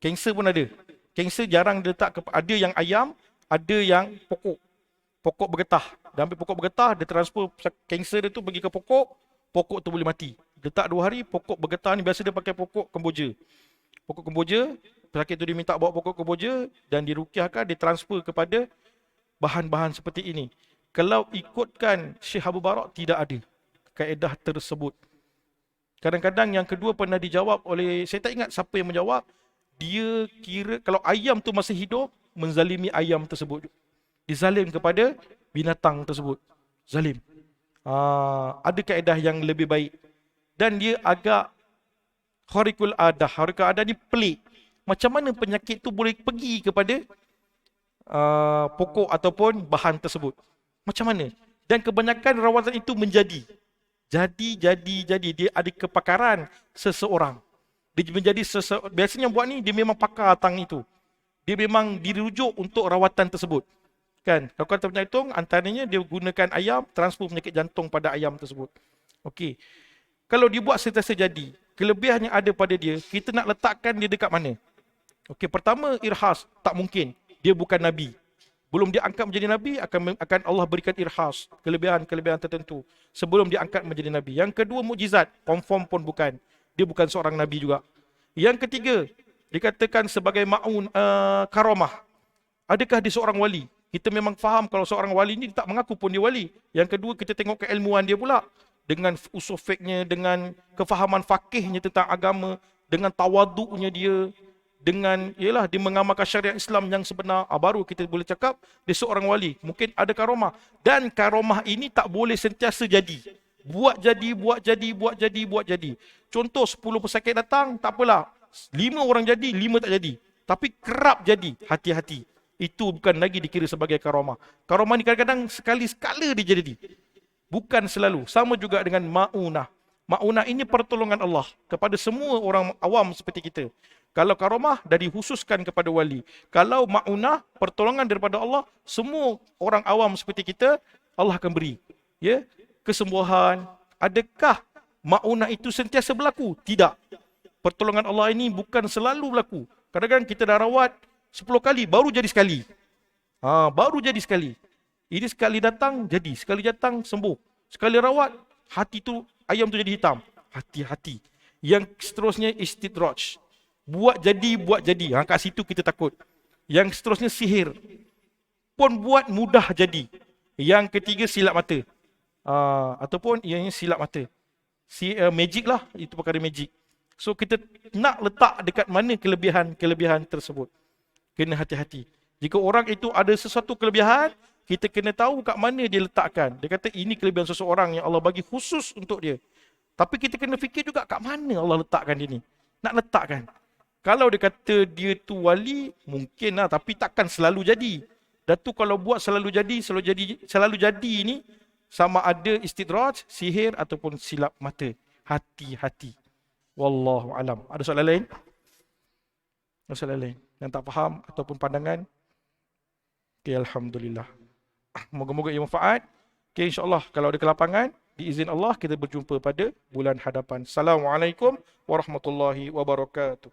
S1: Kanser pun ada. Kanser jarang dia letak, ada yang ayam, ada yang pokok. Pokok bergetah. Dia ambil pokok bergetah, dia transfer kanser dia tu pergi ke pokok, pokok tu boleh mati. Letak 2 hari, pokok bergetah ni biasa dia pakai pokok kemboja. Pokok kemboja, pesakit tu dia minta bawa pokok kemboja dan dirukiahkan, ditransfer kepada bahan-bahan seperti ini. Kalau ikutkan Syekh Abu Barak, tidak ada kaedah tersebut. Kadang-kadang yang kedua pernah dijawab oleh, saya tak ingat siapa yang menjawab, dia kira kalau ayam tu masih hidup, menzalimi ayam tersebut. Dizalim kepada binatang tersebut. Zalim. Ada kaedah yang lebih baik. Dan dia agak khariqul adah. Khariqul adah ni pelik. Macam mana penyakit tu boleh pergi kepada pokok ataupun bahan tersebut? Macam mana? Dan kebanyakan rawatan itu menjadi. Jadi. Dia ada kepakaran seseorang. Dia menjadi biasanya buat ni, dia memang pakar tang itu. Dia memang dirujuk untuk rawatan tersebut. Kan? Kalau kata pernah hitung, antaranya dia gunakan ayam, transfer penyakit jantung pada ayam tersebut. Okey. Kalau dibuat sentiasa jadi, kelebihan yang ada pada dia, kita nak letakkan dia dekat mana? Okey, pertama, irhas. Tak mungkin. Dia bukan Nabi. Belum dia angkat menjadi Nabi, akan Allah berikan irhas, kelebihan-kelebihan tertentu sebelum dia angkat menjadi Nabi. Yang kedua, mukjizat. Confirm pun bukan. Dia bukan seorang Nabi juga. Yang ketiga, dikatakan sebagai ma'un karamah. Adakah dia seorang wali? Kita memang faham kalau seorang wali ni tak mengaku pun dia wali. Yang kedua, kita tengok keilmuan dia pula. Dengan usul fiqhnya, dengan kefahaman fakihnya tentang agama, dengan tawaduknya dia, dengan dia mengamalkan syariat Islam yang sebenar, baru kita boleh cakap dia seorang wali. Mungkin ada karomah. Dan karomah ini tak boleh sentiasa jadi. Buat jadi. Contoh 10 pesakit datang, tak apalah. 5 orang jadi, 5 tak jadi. Tapi kerap jadi, hati-hati. Itu bukan lagi dikira sebagai karomah. Karomah ni kadang-kadang sekali-sekala dia jadi. Bukan selalu. Sama juga dengan ma'unah. Ma'unah ini pertolongan Allah kepada semua orang awam seperti kita. Kalau karomah dah dikhususkan kepada wali. Kalau ma'unah, pertolongan daripada Allah, semua orang awam seperti kita, Allah akan beri. Ya, kesembuhan. Adakah ma'unah itu sentiasa berlaku? Tidak. Pertolongan Allah ini bukan selalu berlaku. Kadang-kadang kita dah rawat 10 kali, baru jadi sekali. Baru jadi sekali. Ini sekali datang, jadi. Sekali datang, sembuh. Sekali rawat, hati tu, ayam tu jadi hitam. Hati-hati. Yang seterusnya, istidraj. Buat jadi. Kat situ kita takut. Yang seterusnya, sihir. Pun buat mudah jadi. Yang ketiga, silap mata. Ataupun ianya silap mata. Magic lah, itu perkara magic. So, kita nak letak dekat mana kelebihan tersebut. Kena hati-hati. Jika orang itu ada sesuatu kelebihan, kita kena tahu kat mana dia letakkan. Dia kata ini kelebihan seseorang yang Allah bagi khusus untuk dia. Tapi kita kena fikir juga kat mana Allah letakkan dia ni. Nak letakkan. Kalau dia kata dia tu wali, mungkin lah. Tapi takkan selalu jadi. Dan tu kalau buat selalu jadi ni, sama ada istidraj, sihir ataupun silap mata. Hati-hati. Wallahu alam. Ada soalan lain? Ada soalan lain? Yang tak faham ataupun pandangan? Okay, Alhamdulillah. Moga-moga ia manfaat. Okay, insyaAllah kalau ada kelapangan, diizin Allah kita berjumpa pada bulan hadapan. Assalamualaikum warahmatullahi wabarakatuh.